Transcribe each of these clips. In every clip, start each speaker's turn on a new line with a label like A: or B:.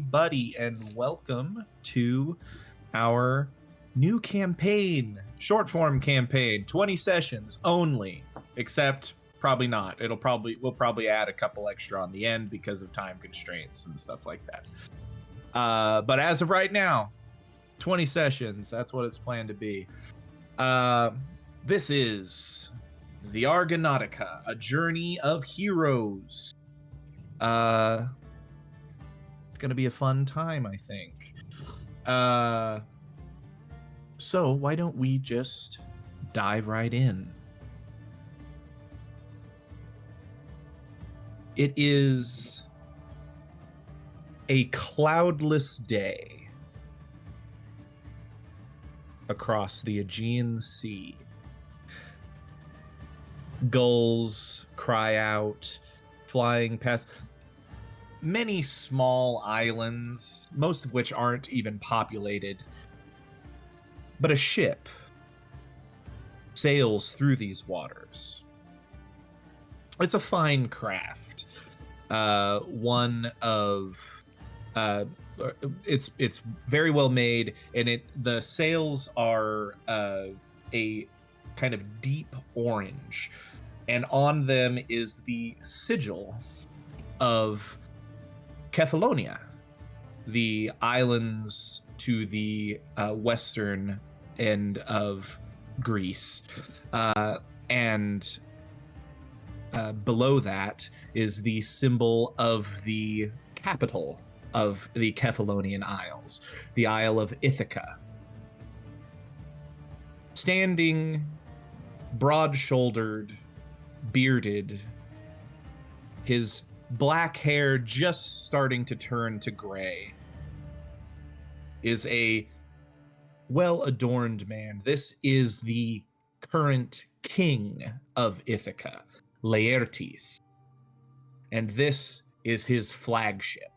A: everybody, and welcome to our new campaign, short form campaign, 20 sessions only, except probably not. We'll probably add a couple extra on the end because of time constraints and stuff like that. But as of right now, 20 sessions, that's what it's planned to be. This is the Argonautica, a journey of heroes. It's gonna be a fun time, I think. So why don't we just dive right in? It is a cloudless day across the Aegean Sea. Gulls cry out, flying past many small islands, most of which aren't even populated. But a ship sails through these waters. It's a fine craft. One of it's very well made, and the sails are a kind of deep orange, and on them is the sigil of Kefalonia, the islands to the western end of Greece, and below that is the symbol of the capital of the Kefalonian Isles, the Isle of Ithaca. Standing, broad-shouldered, bearded, his black hair just starting to turn to gray, is a well-adorned man. This is the current king of Ithaca, Laertes, and this is his flagship.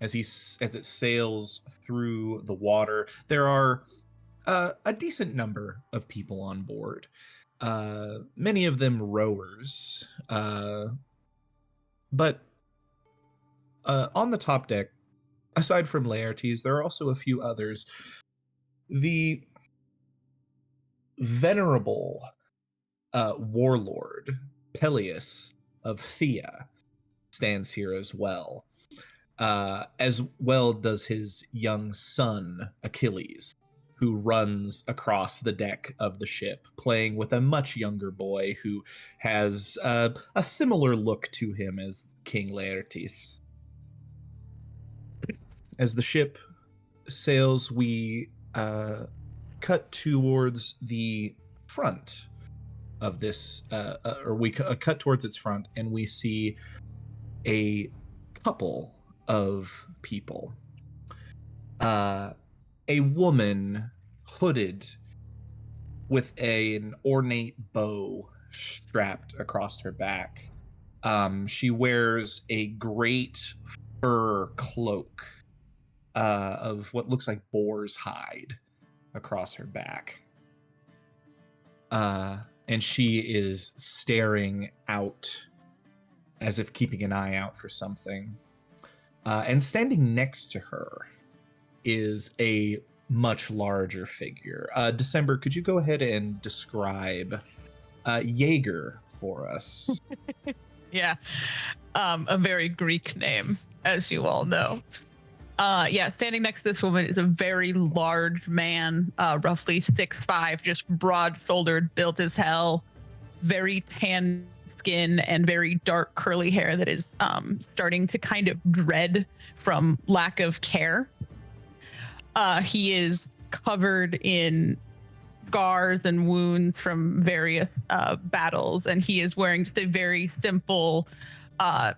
A: As it sails through the water, there are a decent number of people on board. Many of them rowers, but on the top deck, aside from Laertes, there are also a few others. The venerable warlord Peleus of Thea stands here as well does his young son Achilles, who runs across the deck of the ship, playing with a much younger boy who has a similar look to him as King Laertes. As the ship sails, we cut towards the front of this, we cut towards its front, and we see a couple of people. A woman hooded with an ornate bow strapped across her back. She wears a great fur cloak of what looks like boar's hide across her back. And she is staring out as if keeping an eye out for something. And standing next to her is a much larger figure. December, could you go ahead and describe Jaeger for us?
B: Yeah, a very Greek name, as you all know. Standing next to this woman is a very large man, roughly 6'5", just broad-shouldered, built as hell, very tan skin and very dark curly hair that is starting to kind of dread from lack of care. He is covered in scars and wounds from various battles, and he is wearing just a very simple,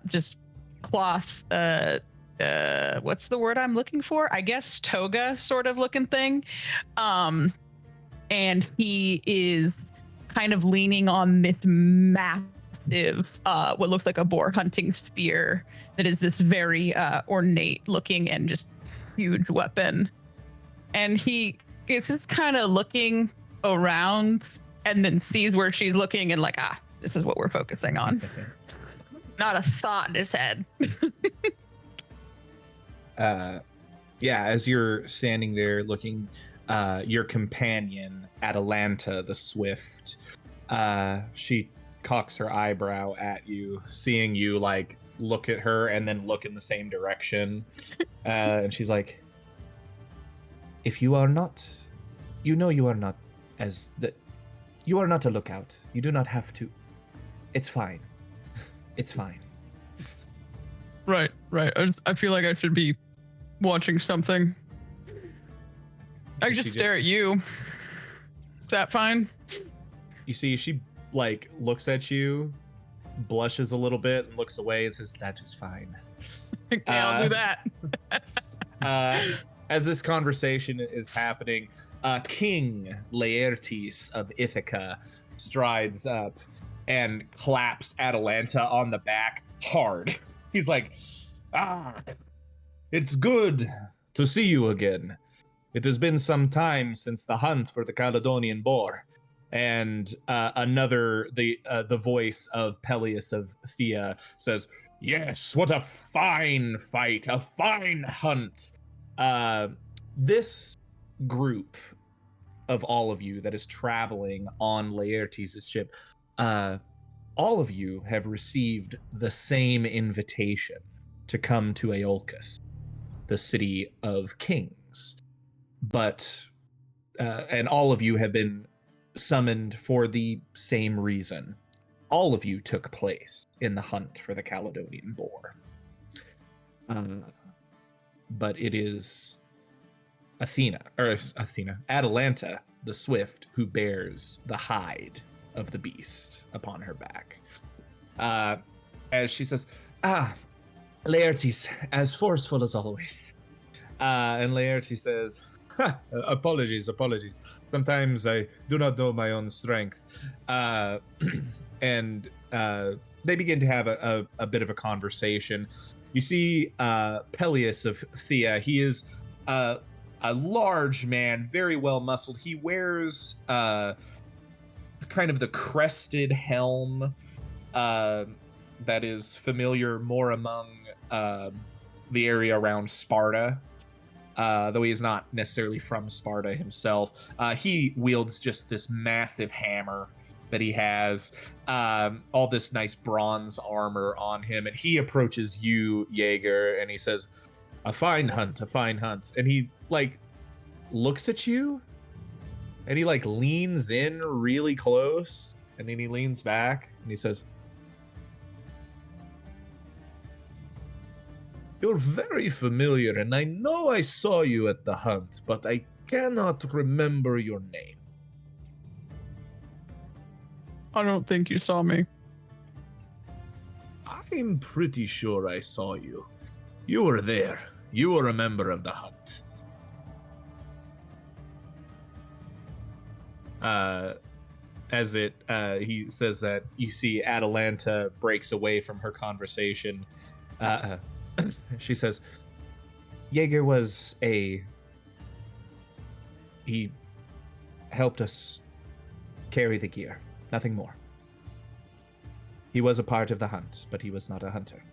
B: just cloth, what's the word I'm looking for? I guess toga sort of looking thing. And he is kind of leaning on this massive, what looks like a boar hunting spear that is this very ornate looking and just huge weapon. And he is just kind of looking around and then sees where she's looking and like, this is what we're focusing on. Not a thought in his head.
A: Yeah, as you're standing there looking, your companion, Atalanta the Swift, she cocks her eyebrow at you, seeing you like look at her and then look in the same direction. And she's like, if you are not, you know, you are not as that. You are not a lookout. You do not have to. It's fine. It's fine.
B: Right. I feel like I should be watching something. I can just stare at you. Is that fine?
A: You see, she like looks at you, blushes a little bit, and looks away and says, "That is fine."
B: Okay, I'll do that.
A: As this conversation is happening, King Laertes of Ithaca strides up and claps Atalanta on the back hard. He's like, it's good to see you again. It has been some time since the hunt for the Caledonian boar." And the voice of Peleus of Thea says, "Yes, what a fine fight, a fine hunt." This group of all of you that is traveling on Laertes' ship, all of you have received the same invitation to come to Aeolcus, the city of kings. But, and all of you have been summoned for the same reason. All of you took place in the hunt for the Caledonian boar. But it is Atalanta, the Swift, who bears the hide of the beast upon her back. As she says, Laertes, as forceful as always. And Laertes says, apologies. Sometimes I do not know my own strength. And they begin to have a bit of a conversation. You see Peleus of Thea. He is a large man, very well muscled. He wears kind of the crested helm that is familiar more among the area around Sparta. Though he is not necessarily from Sparta himself. He wields just this massive hammer that he has, all this nice bronze armor on him, and he approaches you, Jaeger, and he says, a fine hunt. And he, like, looks at you, and he, like, leans in really close, and then he leans back, and he says, you're very familiar, and I know I saw you at the hunt, but I cannot remember your name.
B: I don't think you saw me.
A: I'm pretty sure I saw you. You were there. You were a member of the hunt. He says that, you see Atalanta breaks away from her conversation. She says, Jaeger he helped us carry the gear. Nothing more. He was a part of the hunt, but he was not a hunter.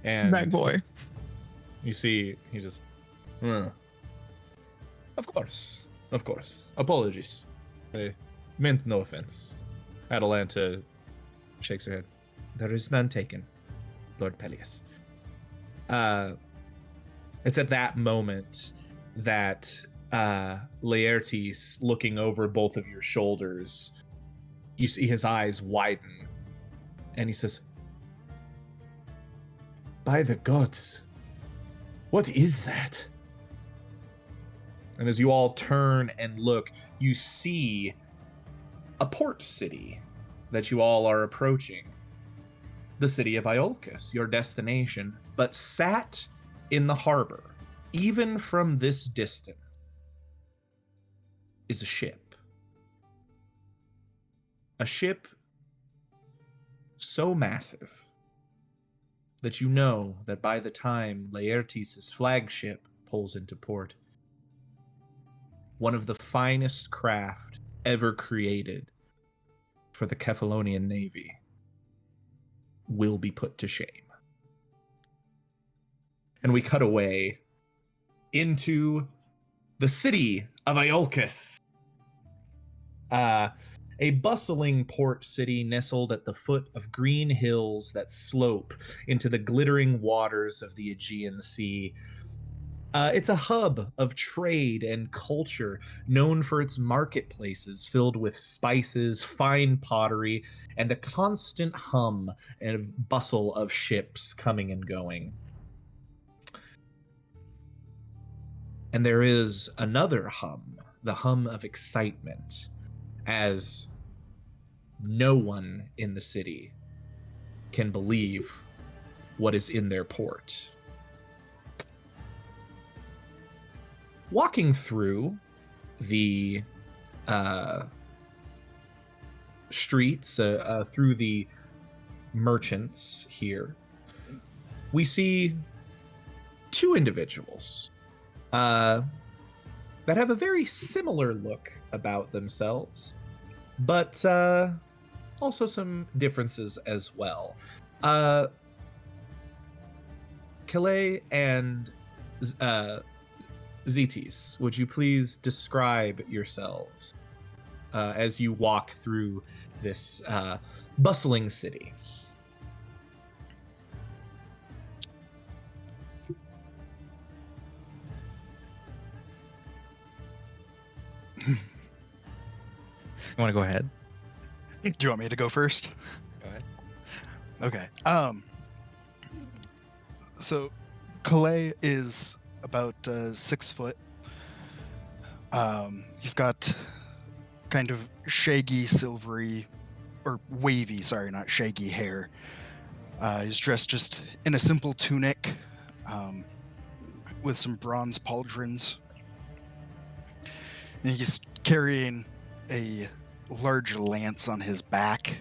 A: And
B: that boy.
A: You see, he just, Of course. Apologies. I meant no offense. Atalanta shakes her head. There is none taken, Lord Peleus. It's at that moment that Laertes, looking over both of your shoulders, you see his eyes widen, and he says, by the gods, what is that? And as you all turn and look, you see a port city that you all are approaching. The city of Aeolcus, your destination, but sat in the harbor, even from this distance, is a ship. A ship so massive that you know that by the time Laertes' flagship pulls into port, one of the finest craft ever created for the Kephalonian Navy will be put to shame. And we cut away into the city of Iolcus. A bustling port city nestled at the foot of green hills that slope into the glittering waters of the Aegean Sea. It's a hub of trade and culture, known for its marketplaces filled with spices, fine pottery, and the constant hum and bustle of ships coming and going. And there is another hum, the hum of excitement, as no one in the city can believe what is in their port. Walking through the streets, through the merchants here, we see two individuals that have a very similar look about themselves, but also some differences as well. Calais and Zetes, would you please describe yourselves as you walk through this bustling city?
C: You want to go ahead?
D: Do you want me to go first?
C: Go ahead.
D: Okay. So Calais is about 6 foot. He's got kind of shaggy, silvery, or wavy, sorry, not shaggy hair. He's dressed just in a simple tunic with some bronze pauldrons. And he's carrying a large lance on his back,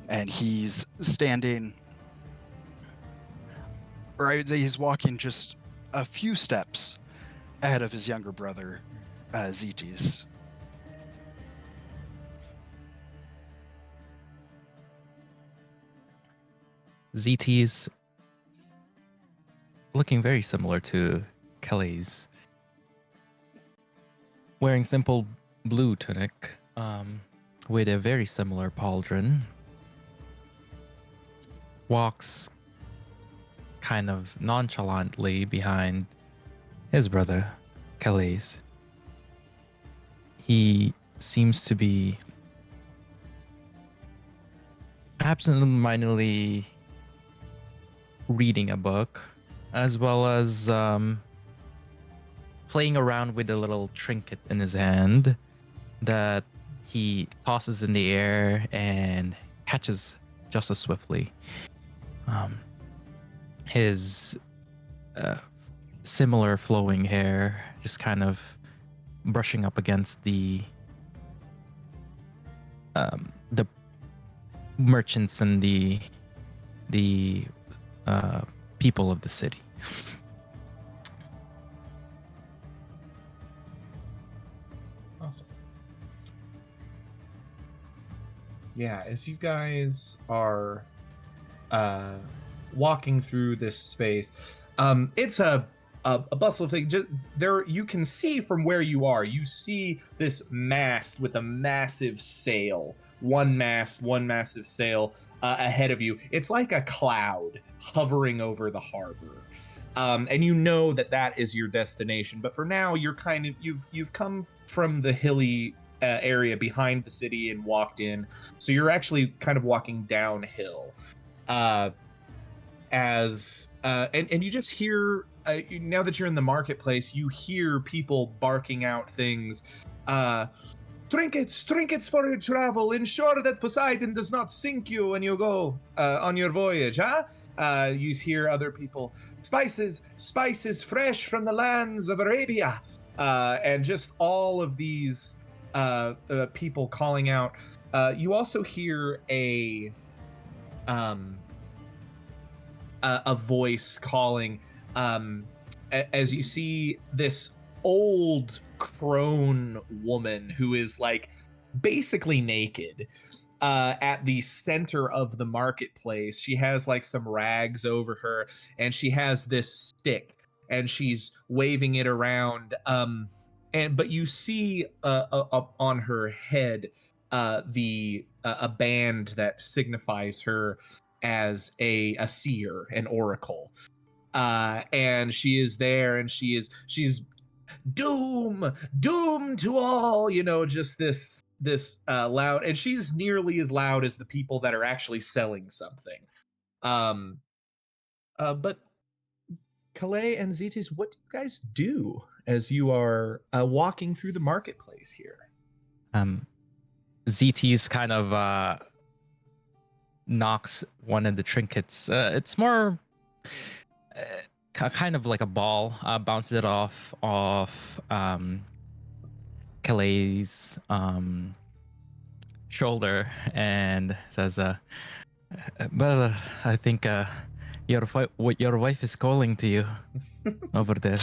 D: and he's standing, or I would say he's walking just a few steps ahead of his younger brother, Zetes.
C: Zetes looking very similar to Kelly's, wearing simple blue tunic with a very similar pauldron, walks kind of nonchalantly behind his brother, Calais. He seems to be absentmindedly reading a book, as well as playing around with a little trinket in his hand that he tosses in the air and catches just as swiftly. His similar flowing hair just kind of brushing up against the merchants and the people of the city.
A: Awesome. Yeah, as you guys are walking through this space, it's a bustle of things. Just there, you can see from where you are. You see this mast with a massive sail. One massive sail ahead of you. It's like a cloud hovering over the harbor, and you know that is your destination. But for now, you're kind of you've come from the hilly area behind the city and walked in, so you're actually kind of walking downhill. And you just hear, now that you're in the marketplace, you hear people barking out things. Trinkets for your travel. Ensure that Poseidon does not sink you when you go on your voyage, huh? You hear other people. Spices fresh from the lands of Arabia. And just all of these people calling out. You also hear a voice calling, as you see this old crone woman who is like basically naked, at the center of the marketplace. She has like some rags over her, and she has this stick, and she's waving it around. But you see on her head the a band that signifies her as a seer, an oracle. And she is there, and she's doom to all, just this loud, and she's nearly as loud as the people that are actually selling something. But Calais and Zetes, what do you guys do as you are walking through the marketplace here?
C: ZT's kind of knocks one of the trinkets. It's more kind of like a ball, bounces it off Calais' shoulder and says, "Well, I think your wife is calling to you over there."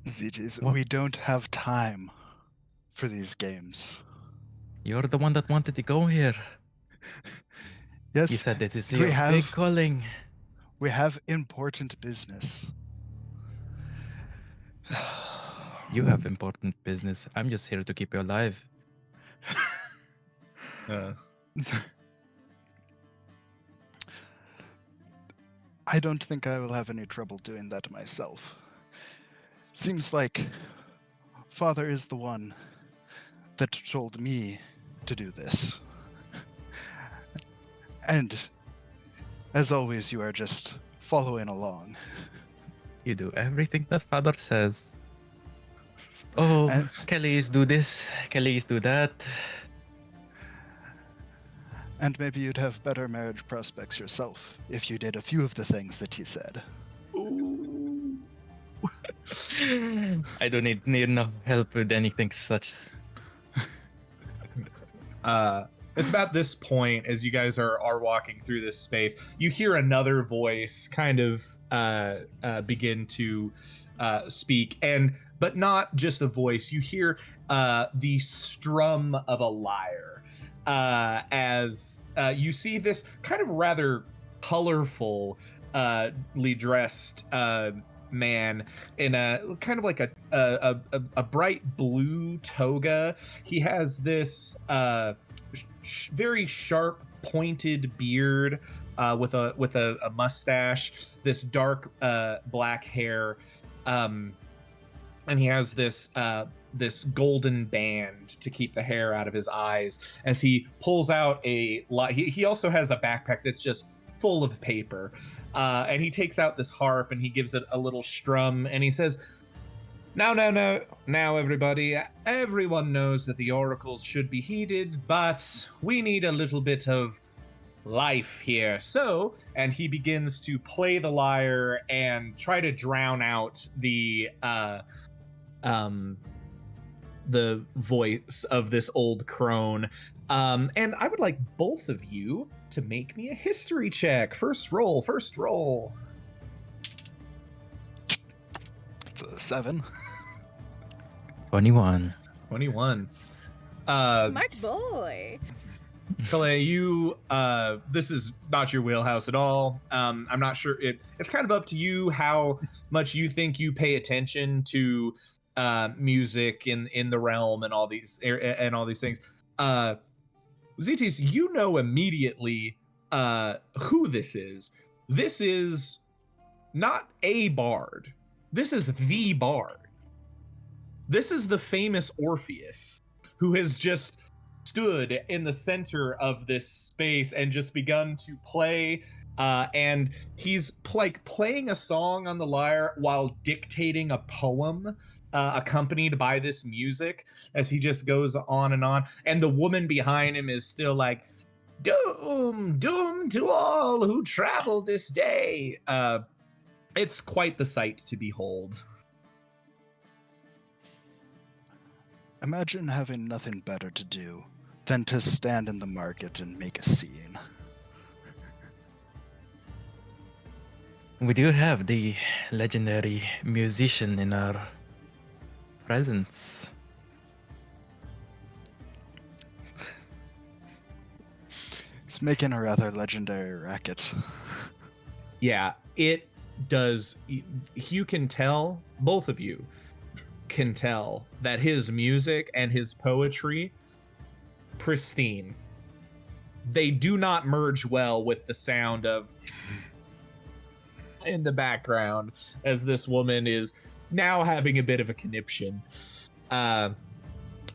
D: Zetes,
C: What?
D: we don't have time for these games.
C: You're the one that wanted to go here.
D: Yes,
C: You said this is
D: we
C: your
D: have-
C: big calling.
D: we have important business.
C: You have important business. I'm just here to keep you alive.
D: I don't think I will have any trouble doing that myself. Seems like Father is the one that told me to do this. And as always, you are just following along.
C: You do everything that Father says. Oh,
D: And-
C: Kelly's do this, Kelly's do that.
D: And maybe you'd have better marriage prospects yourself if you did a few of the things that he said.
A: Ooh.
C: I don't need no help with anything such.
A: It's about this point, as you guys are walking through this space, you hear another voice kind of begin to speak, but not just a voice. You hear the strum of a lyre, as you see this kind of rather colorfully dressed man in a kind of like a bright blue toga. He has this very sharp pointed beard with a mustache, this dark black hair, and he has this golden band to keep the hair out of his eyes as he pulls out he also has a backpack that's just full of paper, and he takes out this harp and he gives it a little strum, and he says, now everybody, everyone knows that the oracles should be heeded, but we need a little bit of life here. So, and he begins to play the lyre and try to drown out the voice of this old crone. And I would like both of you to make me a history check. First roll.
D: It's a 7.
C: 21.
A: 21.
E: Smart boy.
A: Calais, you this is not your wheelhouse at all. I'm not sure it's kind of up to you how much you think you pay attention to music in the realm and all these things. Zetes, you know immediately who this is. This is not a bard. This is the bard. This is the famous Orpheus, who has just stood in the center of this space and just begun to play. And he's like playing a song on the lyre while dictating a poem accompanied by this music as he just goes on. And the woman behind him is still like, doom to all who travel this day. It's quite the sight to behold.
D: Imagine having nothing better to do than to stand in the market and make a scene.
C: We do have the legendary musician in our presence.
D: It's making a rather legendary racket.
A: Yeah, it does. You can tell, both of you can tell, that his music and his poetry, pristine. They do not merge well with the sound of in the background as this woman is now having a bit of a conniption.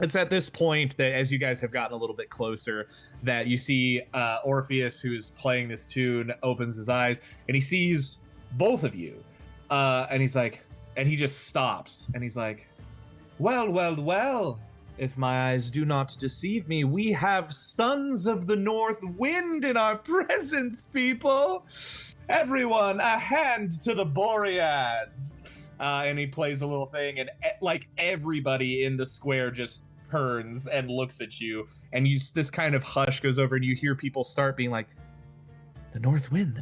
A: It's at this point that, as you guys have gotten a little bit closer, that you see Orpheus, who's playing this tune, opens his eyes and he sees both of you. And he's like, and he just stops and he's like, well, well, well, if my eyes do not deceive me, we have sons of the north wind in our presence, people. Everyone, a hand to the Boreads. And he plays a little thing, and like everybody in the square just turns and looks at you, and this kind of hush goes over, and you hear people start being like, the north wind,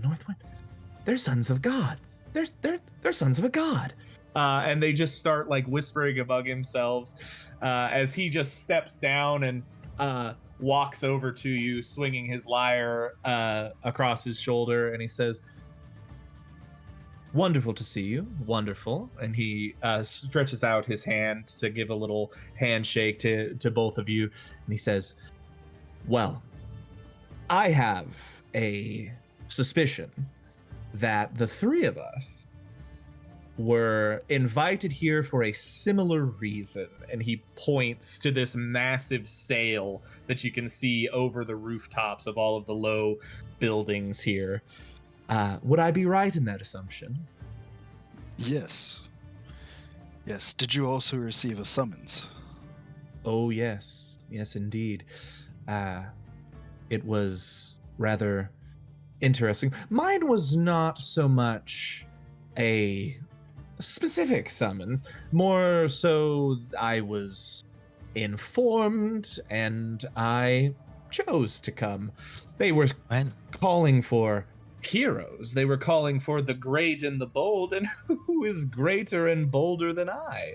A: they're sons of gods. They're sons of a god. And they just start like whispering among themselves as he just steps down and walks over to you, swinging his lyre across his shoulder, and he says, wonderful to see you, wonderful. And he stretches out his hand to give a little handshake to both of you, and he says, well, I have a suspicion that the three of us were invited here for a similar reason. And he points to this massive sail that you can see over the rooftops of all of the low buildings here. Would I be right in that assumption?
D: Yes. Yes. Did you also receive a summons?
A: Oh, yes. Yes, indeed. It was rather interesting. Mine was not so much a specific summons, more so I was informed and I chose to come. They were calling for heroes. They were calling for the great and the bold, and who is greater and bolder than I?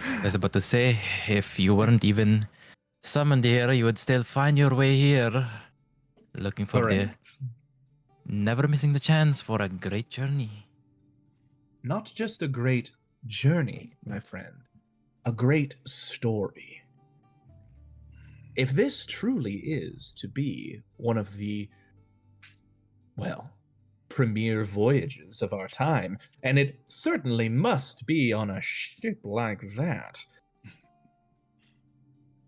C: I was about to say, if you weren't even summoned here, you would still find your way here, looking for never missing the chance for a great journey.
A: Not just a great journey, my friend, a great story. If this truly is to be one of the, well, premier voyages of our time, and it certainly must be on a ship like that,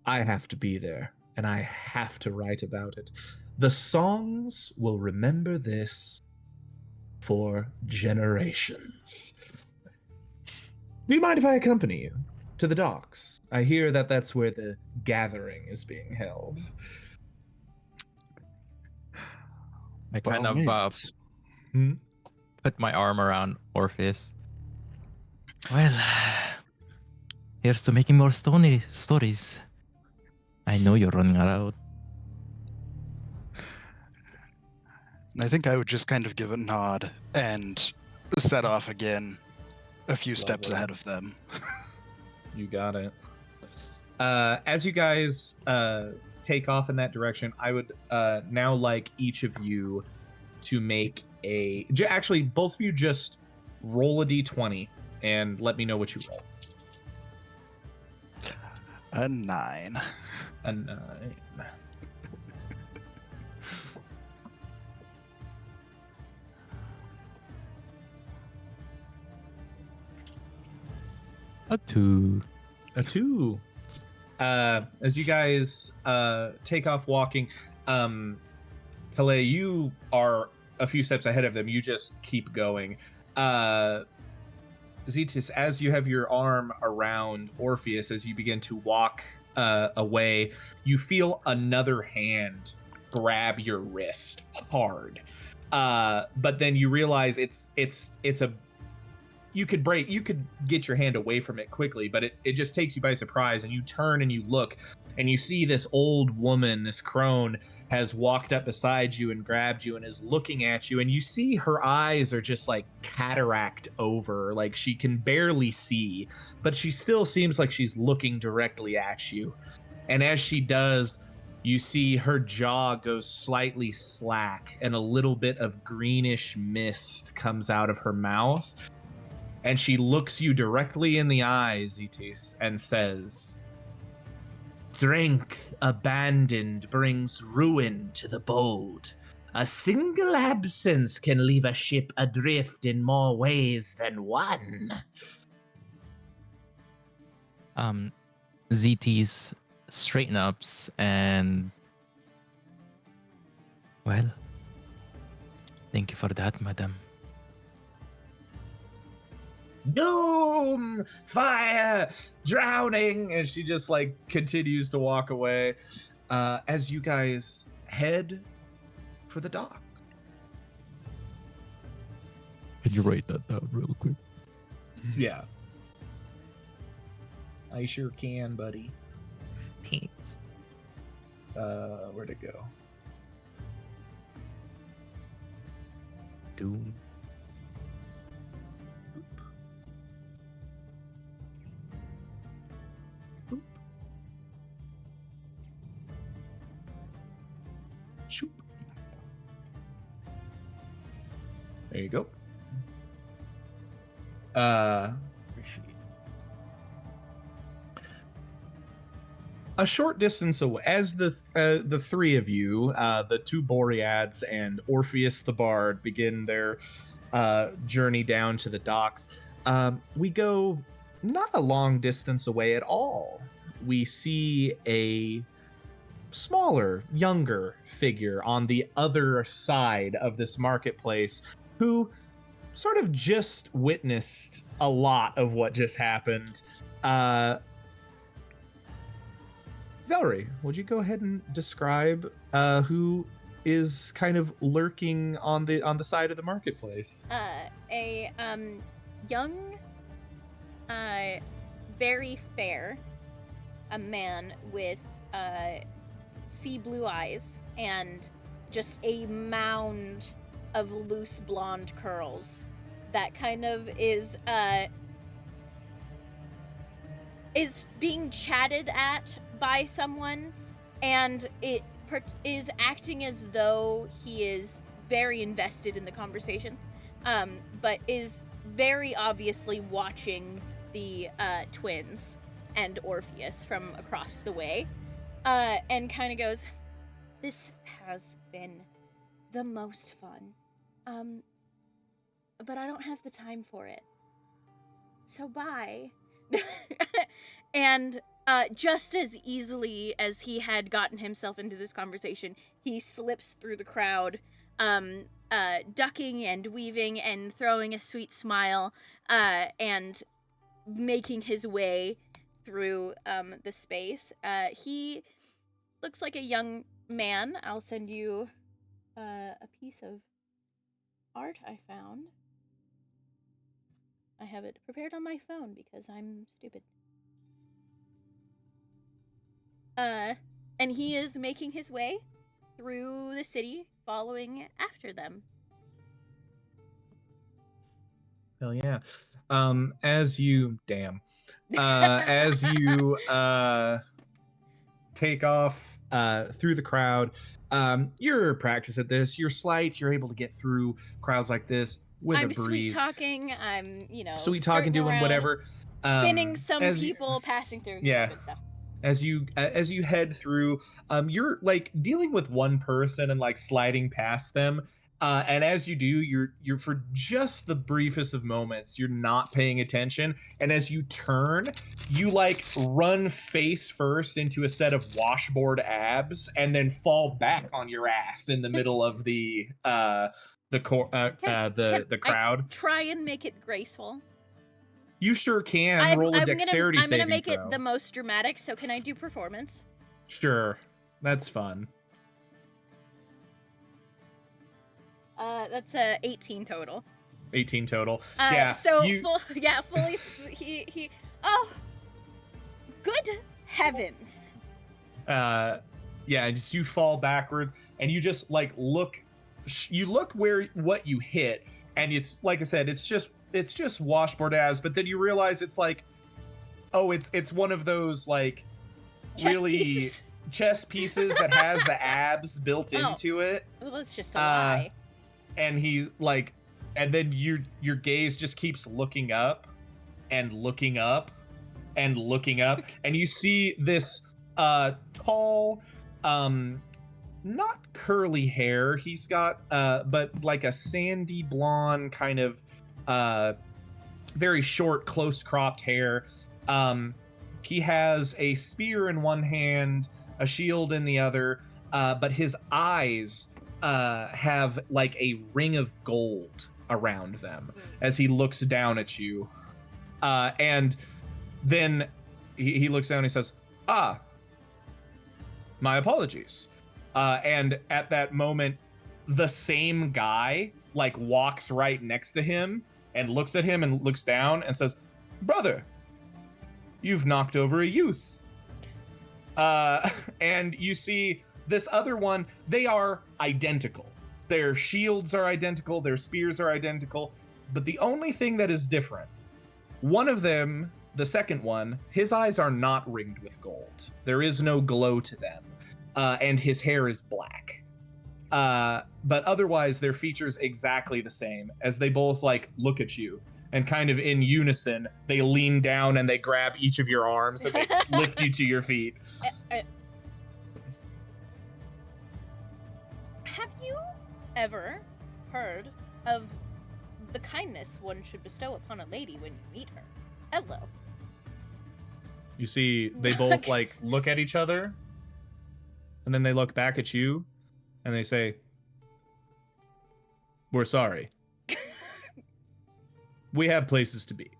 A: I have to be there, and I have to write about it. The songs will remember this for generations. Do you mind if I accompany you to the docks? I hear that that's where the gathering is being held.
C: I kind of put my arm around Orpheus. Well, here's to making more stories. I know you're running out.
D: I think I would just kind of give a nod and set off again a few steps ahead of them.
A: You got it. As you guys take off in that direction, I would now like each of you to make actually, both of you just roll a d20 and let me know what you roll.
D: A 9.
A: A 9.
C: A 2.
A: A 2. As you guys take off walking, Calais, you are a few steps ahead of them. You just keep going. Zetus, as you have your arm around Orpheus, as you begin to walk away, you feel another hand grab your wrist hard. But then you realize it's a you could get your hand away from it quickly, but it just takes you by surprise, and you turn and you look and you see this old woman, this crone, has walked up beside you and grabbed you and is looking at you, and you see her eyes are just like cataract over, like she can barely see, but she still seems like she's looking directly at you. And as she does, You see her jaw goes slightly slack and a little bit of greenish mist comes out of her mouth. And she looks you directly in the eyes, Itis, and says, "Strength abandoned brings ruin to the bold. A single absence can leave a ship adrift in more ways than one."
C: ZT's straighten ups and, well, thank you for that, madam.
A: Doom, fire, drowning, and she just like continues to walk away as you guys head for the dock.
C: Can you write that down real quick?
A: Yeah, I sure can, buddy.
C: Thanks.
A: Where'd it go?
C: Doom.
A: Shoop. There you go. A short distance away, as the three of you, the two Boreads and Orpheus the Bard, begin their journey down to the docks, we go not a long distance away at all. We see a smaller, younger figure on the other side of this marketplace who sort of just witnessed a lot of what just happened. Valerie, would you go ahead and describe who is kind of lurking on the side of the marketplace?
E: A young, very fair, a man with sea blue eyes and just a mound of loose blonde curls that kind of is being chatted at by someone, and it is acting as though he is very invested in the conversation, but is very obviously watching the twins and Orpheus from across the way, and kind of goes, "This has been the most fun, but I don't have the time for it, so bye." And just as easily as he had gotten himself into this conversation, he slips through the crowd, ducking and weaving and throwing a sweet smile, and making his way through the space. He looks like a young man. I'll send you a piece of art I found. I have it prepared on my phone because I'm stupid. And he is making his way through the city, following after them.
A: Hell yeah. As you take off through the crowd, you're practiced at this. You're slight. You're able to get through crowds like this with a breeze.
E: Sweet talking. I'm,
A: sweet talking, doing
E: around,
A: whatever.
E: Spinning some people passing through.
A: Yeah.
E: Good stuff.
A: As you head through, you're like dealing with one person and like sliding past them. And as you do, you're for just the briefest of moments, you're not paying attention. And as you turn, you like run face first into a set of washboard abs, and then fall back on your ass in the middle of the crowd.
E: I try and make it graceful.
A: You sure can. Roll a dexterity saving throw.
E: I'm gonna make it the most dramatic. So can I do performance?
A: Sure, that's fun.
E: That's a 18 total.
A: 18 total.
E: Yeah. So fully. He. Oh, good heavens.
A: Yeah. Just you fall backwards, and you just like look. You look what you hit, and it's like I said, it's just washboard abs. But then you realize it's like, oh, it's one of those like
E: Chess
A: really
E: pieces.
A: chess pieces that has the abs built
E: Oh.
A: into it.
E: Well, that's just a lie.
A: And he's like, and then your gaze just keeps looking up and looking up and looking up, and you see this tall, not curly hair. He's got but like a sandy blonde kind of very short, close cropped hair. He has a spear in one hand, a shield in the other, but his eyes have like a ring of gold around them as he looks down at you. And then he looks down and he says, "Ah, my apologies." And at that moment, the same guy like walks right next to him and looks at him and looks down and says, "Brother, you've knocked over a youth." And you see this other one, they are identical. Their shields are identical, their spears are identical, but the only thing that is different, one of them, the second one, his eyes are not ringed with gold. There is no glow to them, and his hair is black. But otherwise, their features exactly the same, as they both like look at you and kind of in unison, they lean down and they grab each of your arms and they lift you to your feet.
E: Have you ever heard of the kindness one should bestow upon a lady when you meet her? Hello.
A: You see, they both like look at each other, and then they look back at you, and they say, "We're sorry. We have places to be."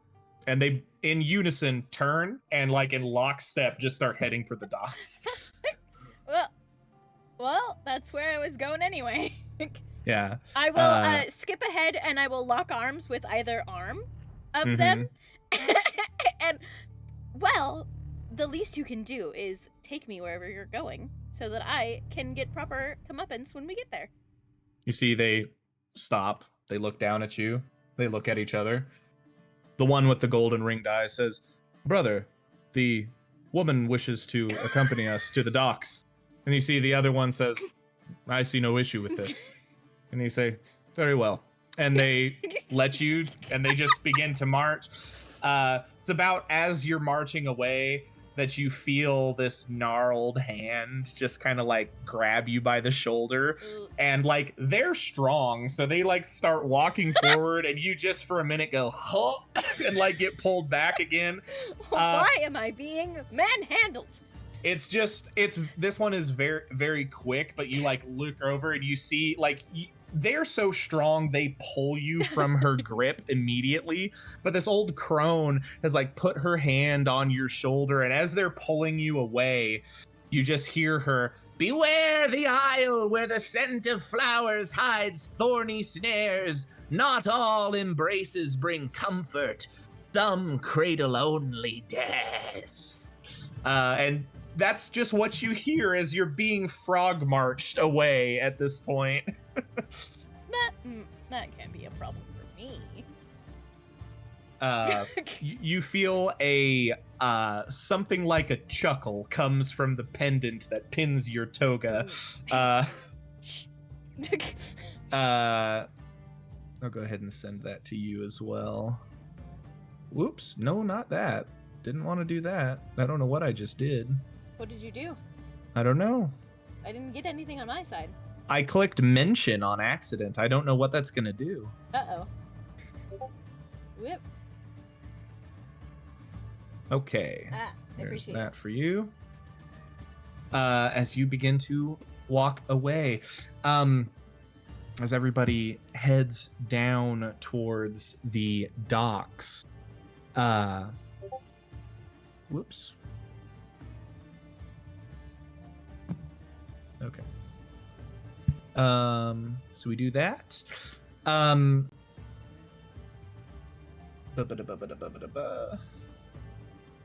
A: And they, in unison, turn and like in lockstep, just start heading for the docks.
E: Well, that's where I was going anyway.
A: Yeah.
E: I will skip ahead and I will lock arms with either arm of them. And, well, the least you can do is take me wherever you're going so that I can get proper comeuppance when we get there.
A: You see, they stop. They look down at you. They look at each other. The one with the golden ringed eye says, "Brother, the woman wishes to accompany us to the docks." And you see the other one says, "I see no issue with this." And you say, "Very well." And they let you, and they just begin to march. It's about as you're marching away that you feel this gnarled hand just kind of like grab you by the shoulder. And like they're strong, so they like start walking forward, and you just for a minute go, "Huh," and like get pulled back again.
E: Why am I being manhandled?
A: It's this one is very, very quick, but you like look over and you see like they're so strong they pull you from her grip immediately. But this old crone has like put her hand on your shoulder, and as they're pulling you away, you just hear her, "Beware the isle where the scent of flowers hides thorny snares. Not all embraces bring comfort. Some cradle only death." And that's just what you hear as you're being frog marched away at this point.
E: That can't be a problem for me.
A: You feel a something like a chuckle comes from the pendant that pins your toga. I'll go ahead and send that to you as well. Whoops, no, not that. Didn't want to do that. I don't know what I just did.
E: What did you do?
A: I don't know.
E: I didn't get anything on my side.
A: I clicked mention on accident. I don't know what that's gonna do.
E: Uh-oh. Whip.
A: Okay.
E: I
A: There's
E: appreciate
A: that for you. As you begin to walk away, as everybody heads down towards the docks. Whoops. Okay. So we do that.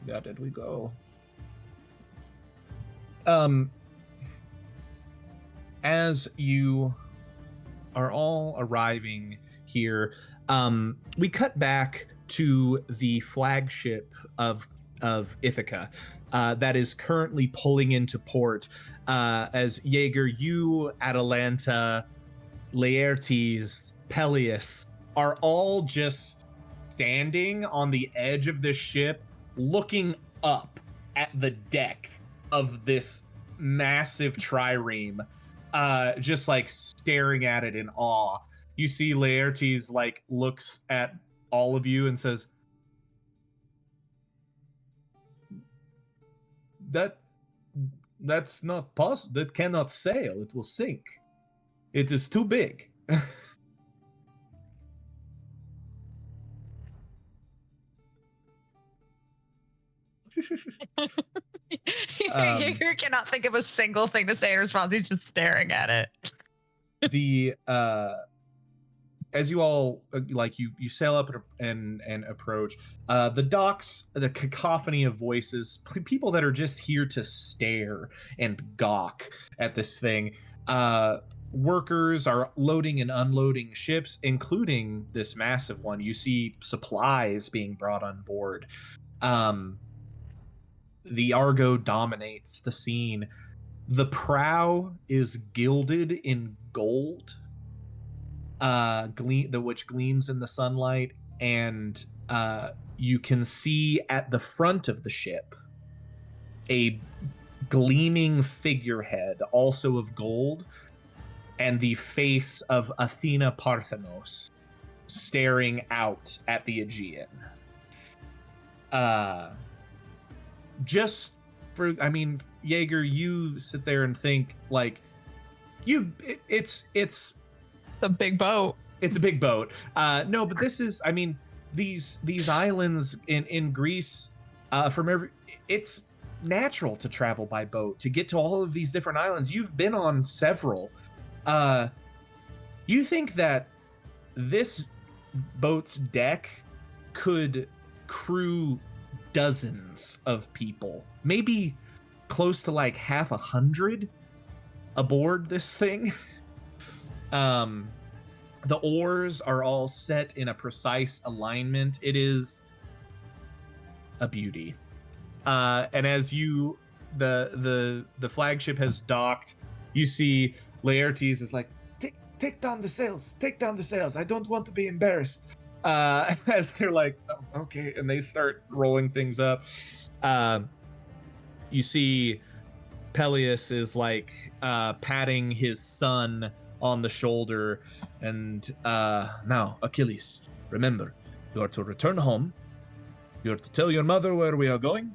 A: Yeah, did we go? As you are all arriving here, we cut back to the flagship of of Ithaca that is currently pulling into port. As Jaeger, you, Atalanta, Laertes, Peleus are all just standing on the edge of this ship, looking up at the deck of this massive trireme, just like staring at it in awe. You see Laertes like looks at all of you and says, that's not possible. That cannot sail. It will sink. It is too big.
B: Jaeger cannot think of a single thing to say in response. He's just staring at it.
A: The as you all like you sail up and approach the docks, the cacophony of voices, people that are just here to stare and gawk at this thing. Workers are loading and unloading ships, including this massive one. You see supplies being brought on board. The Argo dominates the scene. The prow is gilded in gold, which gleams in the sunlight, and you can see at the front of the ship a gleaming figurehead, also of gold, and the face of Athena Parthenos staring out at the Aegean. Just for, I mean, Jaeger, you sit there and think like, it's
B: a big boat.
A: It's a big boat. No, but this is, I mean, these islands in Greece, it's natural to travel by boat to get to all of these different islands. You've been on several. You think that this boat's deck could crew dozens of people, maybe close to like half 100 aboard this thing. The oars are all set in a precise alignment. It is a beauty. And as you, the flagship has docked, you see Laertes is like, take down the sails, take down the sails. I don't want to be embarrassed. As they're like, oh, okay, and they start rolling things up. You see Peleus is like patting his son on the shoulder, and now, Achilles, remember, you are to return home. You are to tell your mother where we are going.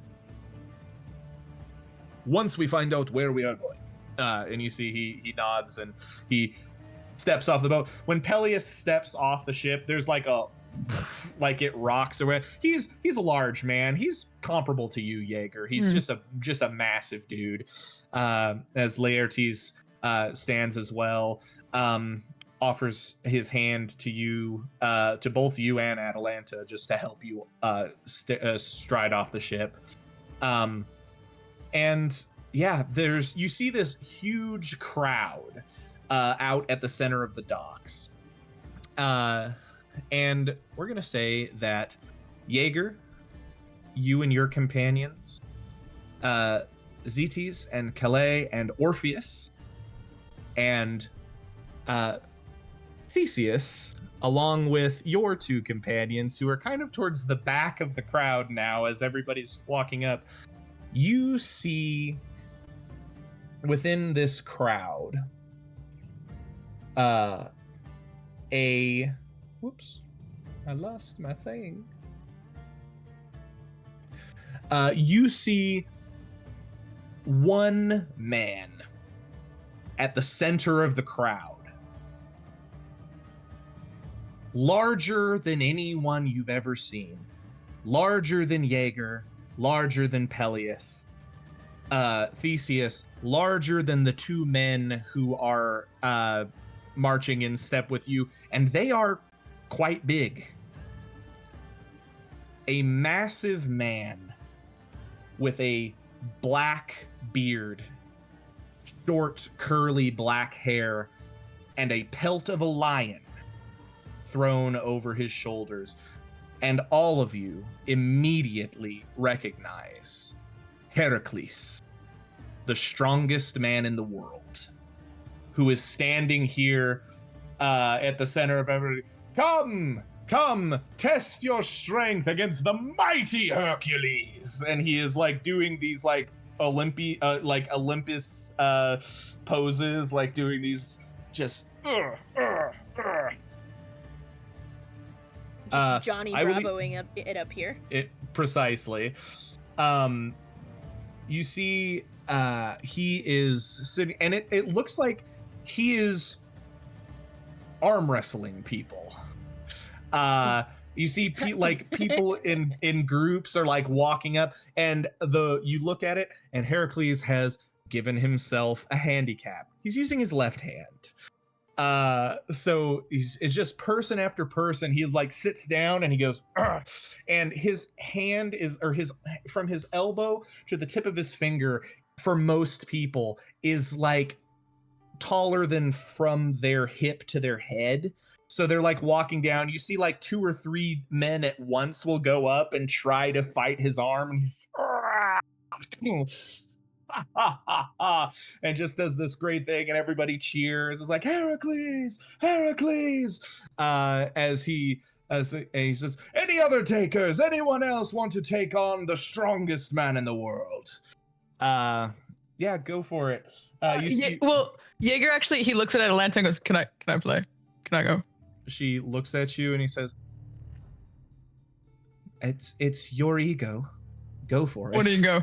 A: Once we find out where we are going. And you see he nods and he steps off the boat. When Peleus steps off the ship, there's like it rocks away. He's a large man. He's comparable to you, Jaeger. He's just a massive dude. As Laertes stands as well, offers his hand to you, to both you and Atalanta, just to help you stride off the ship. And yeah, you see this huge crowd out at the center of the docks. And we're going to say that Jaeger, you and your companions, Zetes and Calais and Orpheus, and Theseus, along with your two companions, who are kind of towards the back of the crowd now as everybody's walking up, you see within this crowd whoops, I lost my thing. You see one man at the center of the crowd, larger than anyone you've ever seen, larger than Jaeger, larger than Peleus, Theseus, larger than the two men who are marching in step with you, and they are quite big. A massive man with a black beard, short, curly black hair, and a pelt of a lion thrown over his shoulders. and all of you immediately recognize Heracles, the strongest man in the world, who is standing here at the center of everybody. Come, test your strength against the mighty Hercules. And he is like doing these like Olympus poses, like doing these just.
E: Just Johnny Bravoing it up here.
A: It precisely. You see, he is sitting, and it looks like he is arm wrestling people. You see, people in groups are like walking up, and you look at it, and Heracles has given himself a handicap. He's using his left hand. So it's just person after person. He like sits down and he goes, "Ugh," and his hand from his elbow to the tip of his finger, for most people, is like taller than from their hip to their head. So they're like walking down. You see like 2 or 3 men at once will go up and try to fight his arm, and he's and just does this great thing, and everybody cheers. It's like, Heracles, Heracles, as he says, any other takers? Anyone else want to take on the strongest man in the world? Yeah, go for it.
B: Well, Jaeger actually, he looks at Atlanta and goes, Can I play? Can I go?
A: She looks at you and he says, It's your ego. Go for it.
B: What do you go?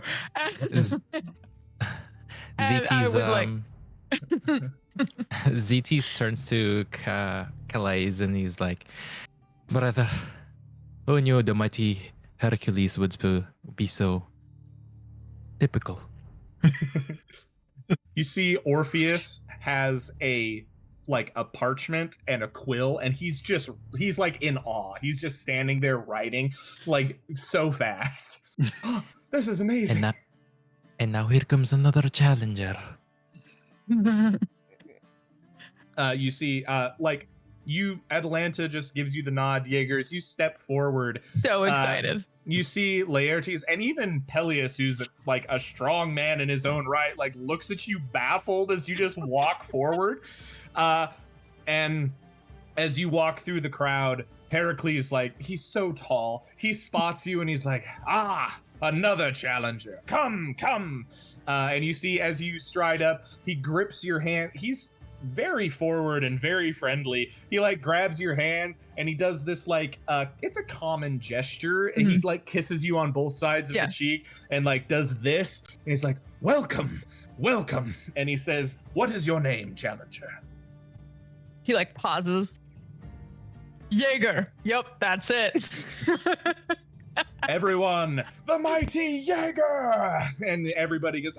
C: ZT turns to Calais and he's like, brother, who knew the mighty Hercules would be so typical?
A: You see Orpheus has a parchment and a quill, and he's like in awe. He's just standing there writing like so fast. This is amazing.
C: And now here comes another challenger.
A: You see, Atlanta just gives you the nod, Jaegers. You step forward.
B: So excited.
A: You see Laertes and even Peleus, who's like a strong man in his own right, like looks at you baffled as you just walk forward. And as you walk through the crowd, Heracles, like, he's so tall. He spots you and he's like, another challenger. Come. And you see, as you stride up, he grips your hand. He's very forward and very friendly. He like grabs your hands and he does this like it's a common gesture, and he like kisses you on both sides of the cheek and like does this, and he's like, welcome, and he says, what is your name, challenger?
B: He like pauses. Jaeger. Yep, that's it.
A: Everyone, the mighty Jaeger, and everybody goes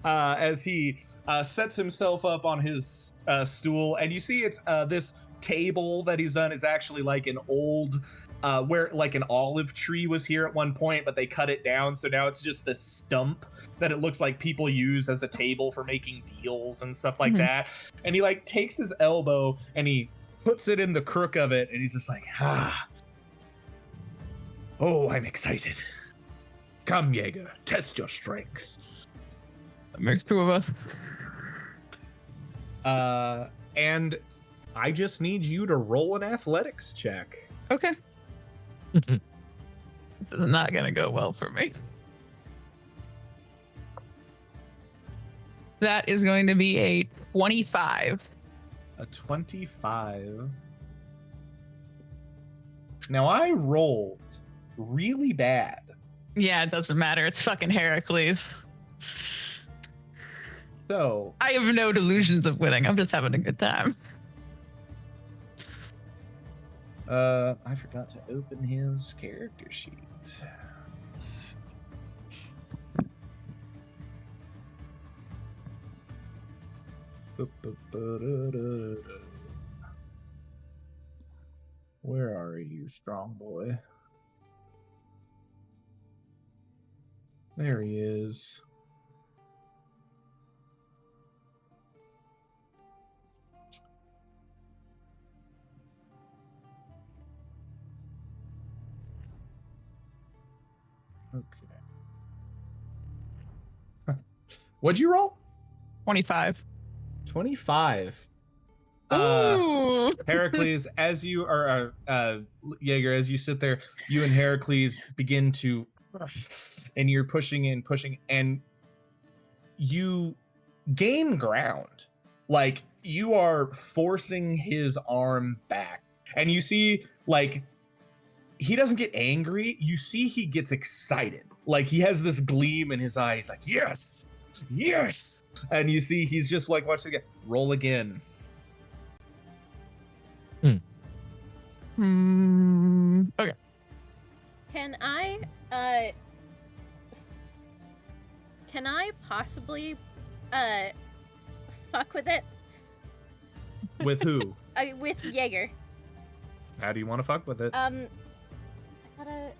A: as he sets himself up on his stool, and you see it's this table that he's done is actually like an old where like an olive tree was here at one point, but they cut it down, so now it's just this stump that it looks like people use as a table for making deals and stuff like that. And he like takes his elbow and he puts it in the crook of it, and he's just like, oh, I'm excited. Come, Jaeger, test your strength.
B: That makes 2 of us.
A: And I just need you to roll an athletics check.
B: Okay. This is not gonna go well for me. That is going to be a 25.
A: A 25. Now I rolled really bad.
B: Yeah, it doesn't matter. It's fucking Heracles.
A: So
B: I have no delusions of winning. I'm just having a good time.
A: I forgot to open his character sheet. Where are you, strong boy? There he is. Okay. What'd you roll?
B: 25.
A: 25.
B: Ooh.
A: Heracles, as you are, Jaeger, as you sit there, you and Heracles begin to, and you're pushing, and you gain ground. Like, you are forcing his arm back. And you see, like, he doesn't get angry. You see he gets excited. Like, he has this gleam in his eye. He's like, yes, yes. And you see he's just like, watch the guy roll again.
B: Okay.
E: Can I possibly fuck with it?
A: With who?
E: With Jaeger.
A: How do you want to fuck with it?
E: I gotta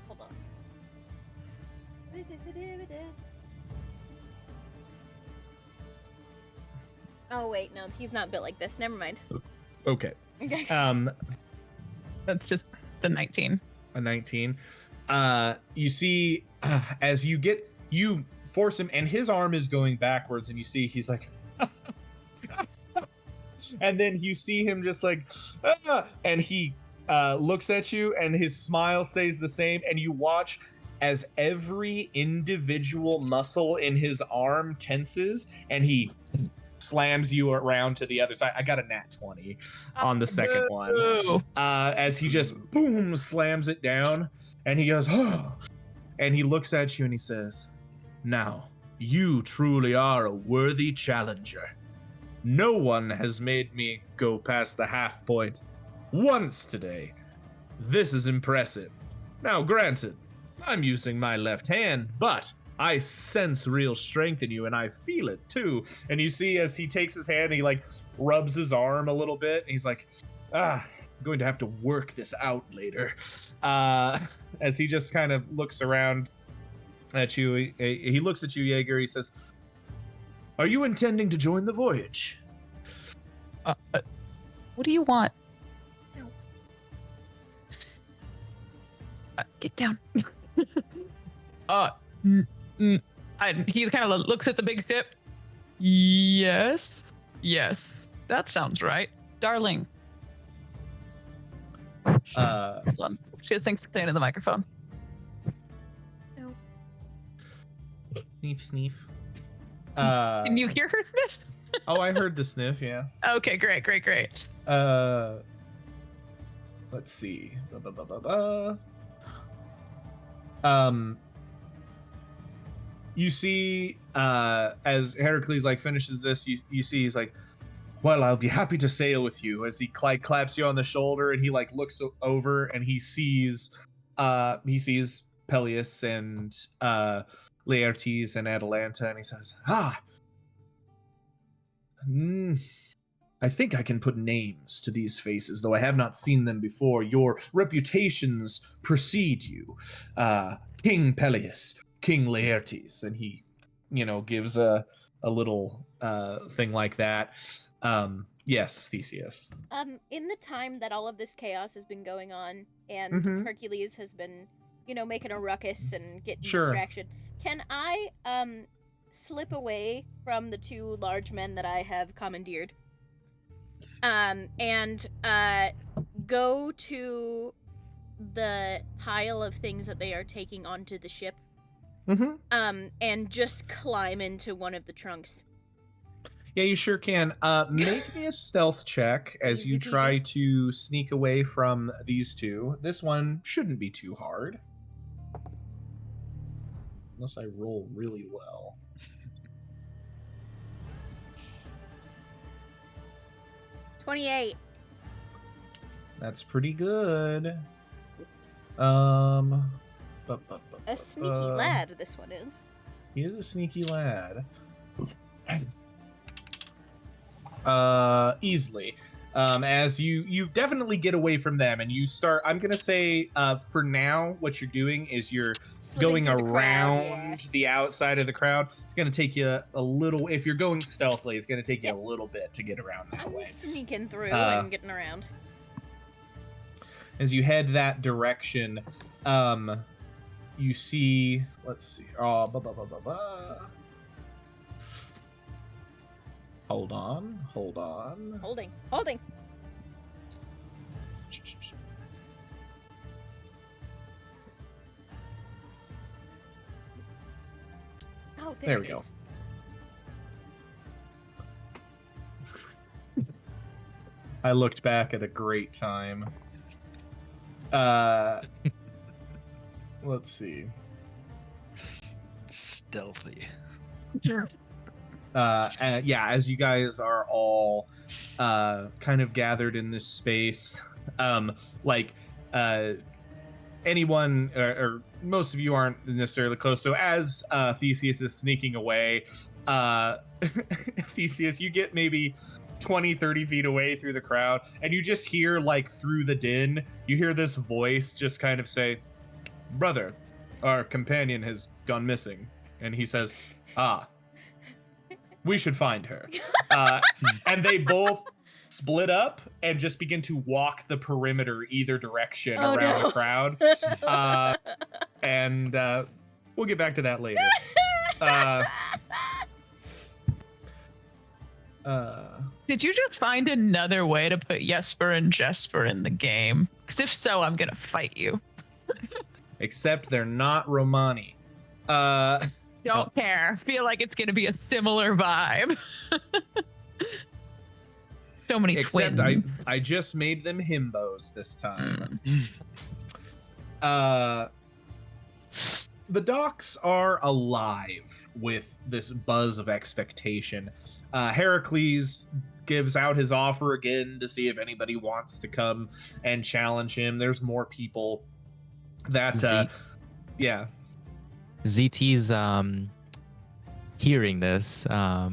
E: hold on. Oh wait, no, he's not built like this. Never mind.
A: Okay.
E: Okay.
B: That's just the 19.
A: A 19. You see, as you force him, and his arm is going backwards, and you see he's like, and then you see him just like, and he looks at you, and his smile stays the same, and you watch as every individual muscle in his arm tenses, and he slams you around to the other side. I got a nat 20 on the second one. As he just boom slams it down, and he goes, oh, and he looks at you and he says, now you truly are a worthy challenger. No one has made me go past the half point once today. This is impressive. Now granted, I'm using my left hand, but I sense real strength in you, and I feel it too. And you see as he takes his hand, he like rubs his arm a little bit, and he's like, I'm going to have to work this out later. As he just kind of looks around at you, he looks at you, Jaeger, he says, are you intending to join the voyage?
B: What do you want? Get down. He kind of looks at the big ship. Yes, that sounds right, darling. Hold on. She has things to say into the microphone.
E: No.
A: Sniff.
B: Can you hear her sniff?
A: Oh, I heard the sniff, yeah.
B: Okay, great.
A: Let's see. You see, as Heracles like finishes this, you see he's like, well, I'll be happy to sail with you. As he claps you on the shoulder, and he like looks over, and he sees Peleus and Laertes and Atalanta, and he says, I think I can put names to these faces, though I have not seen them before. Your reputations precede you. King Peleus, King Laertes, and he, gives a little thing like that. Yes, Theseus.
E: In the time that all of this chaos has been going on, and Hercules has been, making a ruckus and getting distraction, can I slip away from the two large men that I have commandeered? And go to the pile of things that they are taking onto the ship. And just climb into one of the trunks.
A: Yeah, you sure can. Make me a stealth check as you try to sneak away from these two. This one shouldn't be too hard. Unless I roll really well.
E: $28.
A: That's pretty good.
E: A sneaky lad, this one is.
A: He is a sneaky lad. Easily. As you definitely get away from them, and you start, I'm gonna say, for now, what you're doing is you're going around the outside of the crowd. It's gonna take you a little, if you're going stealthily, it's gonna take you a little bit to get around that way.
E: Sneaking through and getting around.
A: as you head that direction, you see, let's see. Oh, Hold on.
E: Holding. Oh,
A: There
E: it
A: we go.
E: is.
A: I looked back at a great time. Let's see.
D: Stealthy.
A: Yeah, as you guys are all kind of gathered in this space, like anyone or most of you aren't necessarily close. So as Theseus is sneaking away, Theseus, you get maybe 20, 30 feet away through the crowd, and you just hear, like, through the din, you hear this voice just kind of say, "Brother, our companion has gone missing." And he says, "Ah, we should find her." And they both split up and just begin to walk the perimeter either direction around the crowd. And we'll get back to that later.
B: Did you just find another way to put Jesper and Jesper in the game? Because if so, I'm gonna fight you.
A: Except they're not Romani.
B: Don't care. Feel like it's gonna be a similar vibe. So many
A: Except
B: twins.
A: I just made them himbos this time. The docks are alive with this buzz of expectation. Heracles gives out his offer again to see if anybody wants to come and challenge him. There's more people that yeah.
C: ZT's hearing this. Now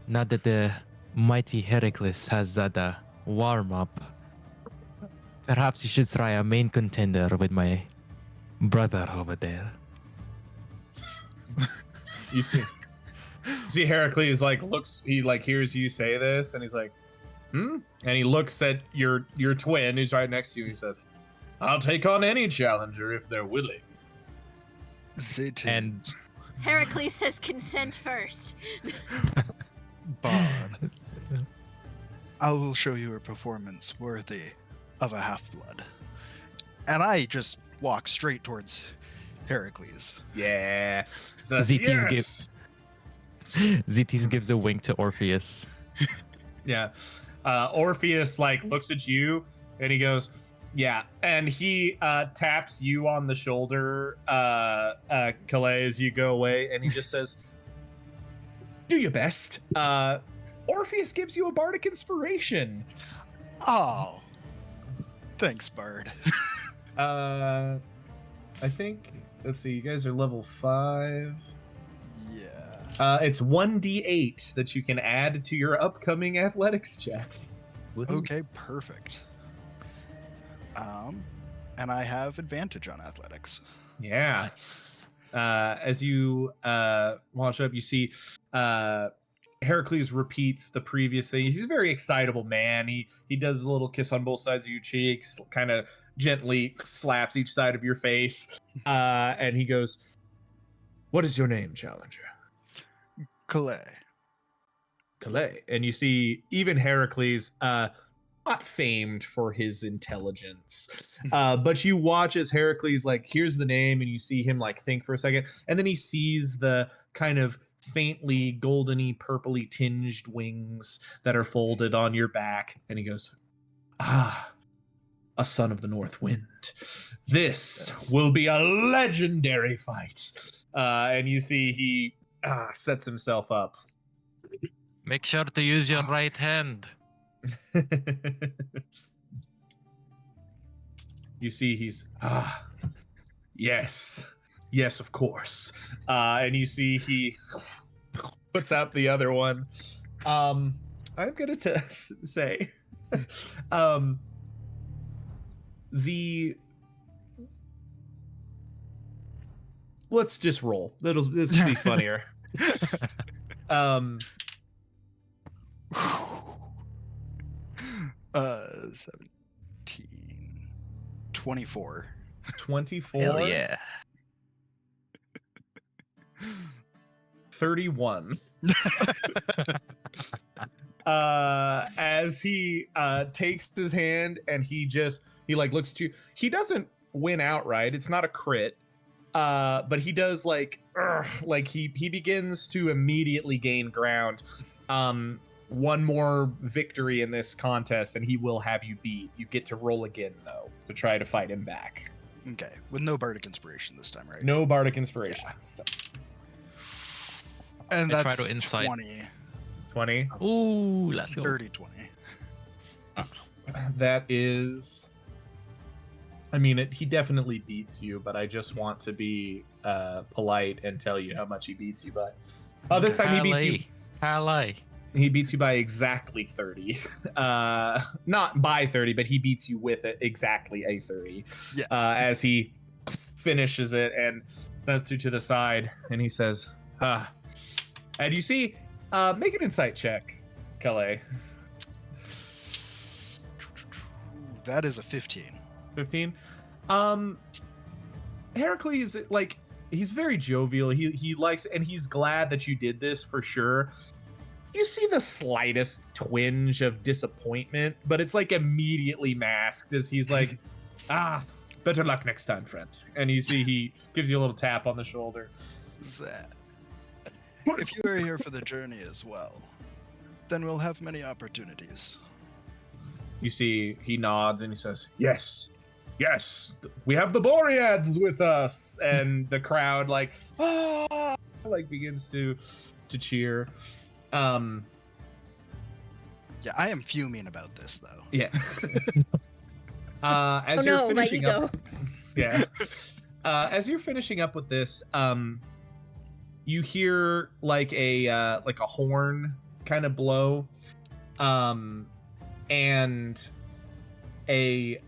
C: that the mighty Heracles has the warm up, perhaps you should try a main contender with my brother over there.
A: You see Heracles he hears you say this, and he's like, and he looks at your twin who's right next to you, and he says, "I'll take on any challenger if they're willing."
C: And
E: Heracles says consent first.
D: Bard, I will show you a performance worthy of a half-blood. And I just walk straight towards Heracles.
A: Yeah. So
C: ZT's ZT's gives a wink to Orpheus.
A: Yeah. Orpheus looks at you and he goes, "Yeah," and he taps you on the shoulder, Calais, as you go away, and he just says, "Do your best." Orpheus gives you a bardic inspiration.
D: Oh, thanks, Bard.
A: I think, let's see, you guys are level 5.
D: Yeah.
A: It's 1d8 that you can add to your upcoming athletics check.
D: Okay, perfect. And I have advantage on athletics.
A: Yeah.
C: Nice.
A: As you launch up, you see Heracles repeats the previous thing. He's a very excitable man. He does a little kiss on both sides of your cheeks, kind of gently slaps each side of your face, and he goes, "What is your name, challenger?"
D: Calais.
A: Calais. And you see even Heracles, not famed for his intelligence, but you watch as Heracles hears the name, and you see him think for a second, and then he sees the kind of faintly goldeny purpley tinged wings that are folded on your back, and he goes, "Ah, a son of the North Wind. This will be a legendary fight." And you see he sets himself up.
C: Make sure to use your right hand.
A: You see he's, yes, of course. And you see he puts out the other one. I'm gonna say, let's just roll. This will be funnier.
D: 17. 24.
A: 24.
C: Hell yeah.
A: 31. As he takes his hand and he like looks at you. He doesn't win outright. It's not a crit. But he does like he begins to immediately gain ground. One more victory in this contest and he will have you beat. You get to roll again though to try to fight him back.
D: Okay, with no bardic inspiration this time, right?
A: No bardic inspiration.
D: Yeah. And
C: I
D: that's
C: try to insight.
D: 20.
A: 20.
C: Ooh, let's go.
D: Dirty 20.
A: That is. I mean, he definitely beats you, but I just want to be polite and tell you how much he beats you by. Oh, this time he beats you.
C: Highlight.
A: He beats you by exactly 30. Not by 30, but he beats you with exactly a 30.
D: Yeah.
A: As he finishes it and sends you to the side, and he says, and you see, make an insight check, Calais.
D: That is a 15.
A: 15. Heracles, like, he's very jovial. He likes, and he's glad that you did this for sure. You see the slightest twinge of disappointment, but it's like immediately masked as he's like, better luck next time, friend. And you see he gives you a little tap on the shoulder.
D: Zat. If you are here for the journey as well, then we'll have many opportunities.
A: You see he nods and he says, yes, we have the Boreads with us. And the crowd like begins to cheer.
D: Yeah, I am fuming about this though.
A: Yeah. As you're finishing up, yeah. As you're finishing up with this, you hear like a horn kind of blow, and a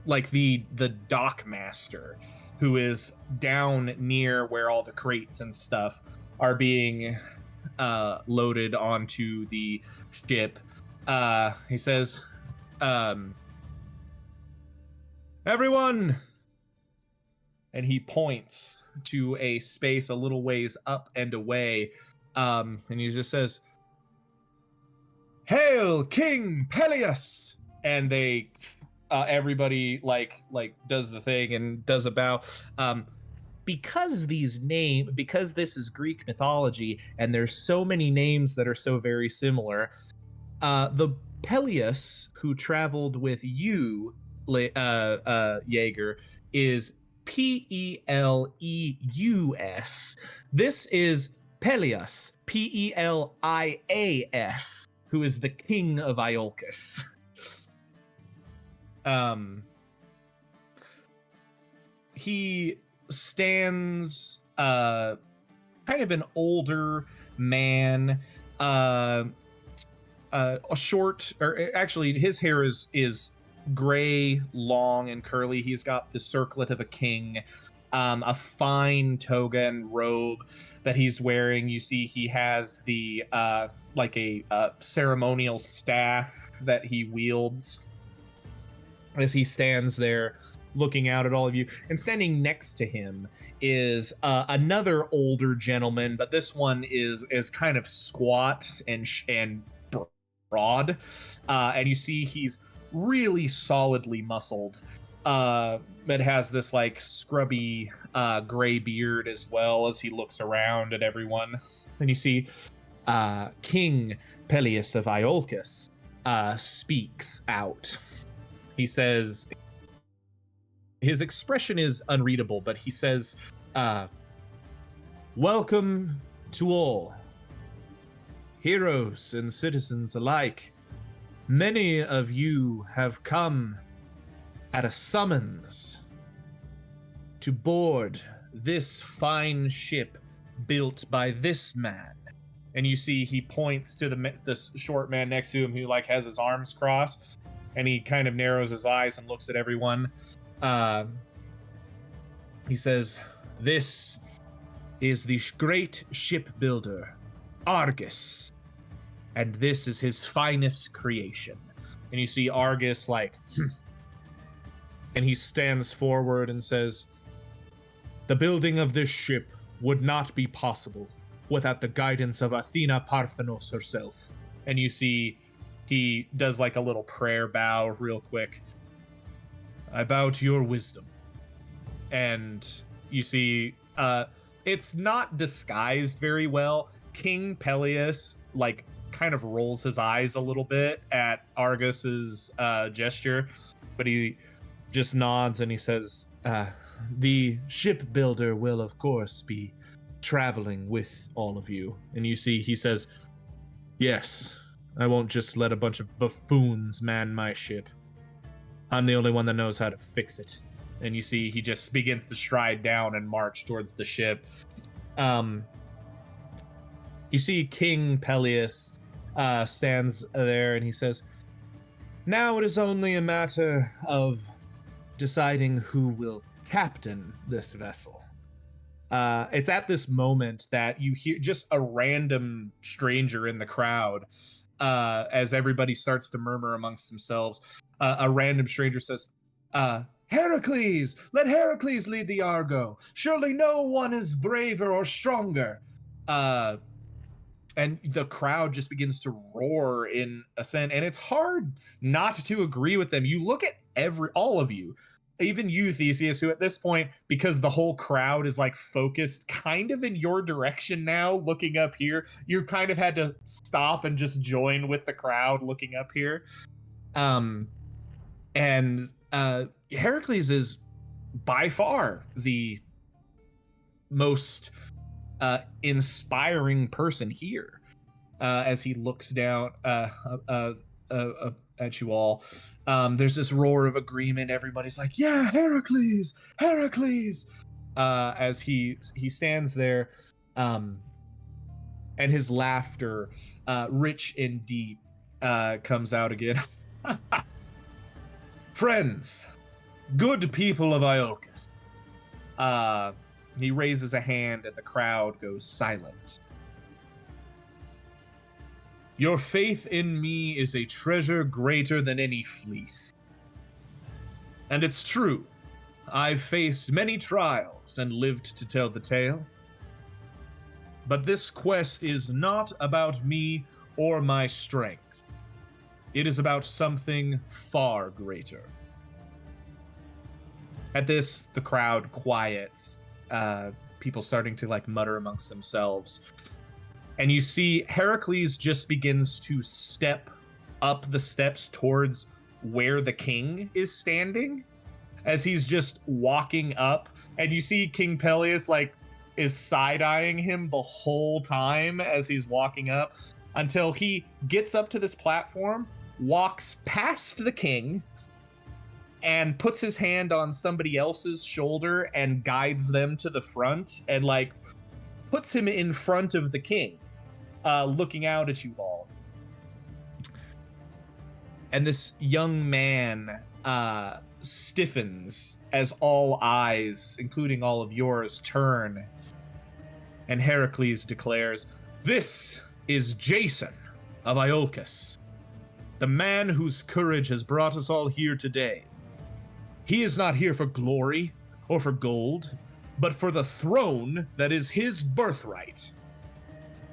A: like the dock master, who is down near where all the crates and stuff are being loaded onto the ship. He says, everyone, and he points to a space a little ways up and away, and he just says, hail King Peleus. And they everybody like does the thing and does a bow. Because this is Greek mythology and there's so many names that are so very similar, the Peleus who traveled with you, Jaeger, is Peleus. This is Peleus, Pelias, who is the king of Iolcus. He stands kind of an older man, a short, or actually his hair is gray, long and curly. He's got the circlet of a king, a fine toga and robe that he's wearing. You see he has the like a ceremonial staff that he wields as he stands there looking out at all of you. And standing next to him is another older gentleman, but this one is kind of squat and broad, and you see he's really solidly muscled, that has this like scrubby gray beard as well as he looks around at everyone. And you see King Peleus of Iolcus speaks out. He says, his expression is unreadable, but he says, welcome to all, heroes and citizens alike. Many of you have come at a summons to board this fine ship built by this man. And you see he points to this short man next to him who like has his arms crossed, and he kind of narrows his eyes and looks at everyone. He says, this is the great shipbuilder, Argus, and this is his finest creation. And you see Argus like, and he stands forward and says, "The building of this ship would not be possible without the guidance of Athena Parthenos herself." And you see he does like a little prayer bow real quick. "I bow to your wisdom." And you see it's not disguised very well. King Peleus like kind of rolls his eyes a little bit at Argus's gesture, but he just nods and he says, "The shipbuilder will of course be traveling with all of you." And you see he says, "Yes, I won't just let a bunch of buffoons man my ship. I'm the only one that knows how to fix it." And you see he just begins to stride down and march towards the ship. You see King Peleus stands there and he says, "Now it is only a matter of deciding who will captain this vessel." It's at this moment that you hear just a random stranger in the crowd, as everybody starts to murmur amongst themselves. A random stranger says, "Heracles! Let Heracles lead the Argo! Surely no one is braver or stronger!" And the crowd just begins to roar in assent, and it's hard not to agree with them. You look at all of you, even you, Theseus, who at this point, because the whole crowd is like focused kind of in your direction now, looking up here, you've kind of had to stop and just join with the crowd looking up here. Heracles is by far the most inspiring person here, as he looks down at you all. There's this roar of agreement. Everybody's like, "Yeah, Heracles, Heracles!" As he stands there, and his laughter, rich and deep, comes out again. "Friends, good people of Iolcus." He raises a hand and the crowd goes silent. "Your faith in me is a treasure greater than any fleece. And it's true, I've faced many trials and lived to tell the tale. But this quest is not about me or my strength. It is about something far greater." At this, the crowd quiets, people starting to like mutter amongst themselves. And you see Heracles just begins to step up the steps towards where the king is standing, as he's just walking up. And you see King Peleus like is side-eyeing him the whole time as he's walking up, until he gets up to this platform, walks past the king, and puts his hand on somebody else's shoulder and guides them to the front and like puts him in front of the king, looking out at you all. And this young man stiffens as all eyes, including all of yours, turn. And Heracles declares, "This is Jason of Iolcus, the man whose courage has brought us all here today. He is not here for glory or for gold, but for the throne that is his birthright.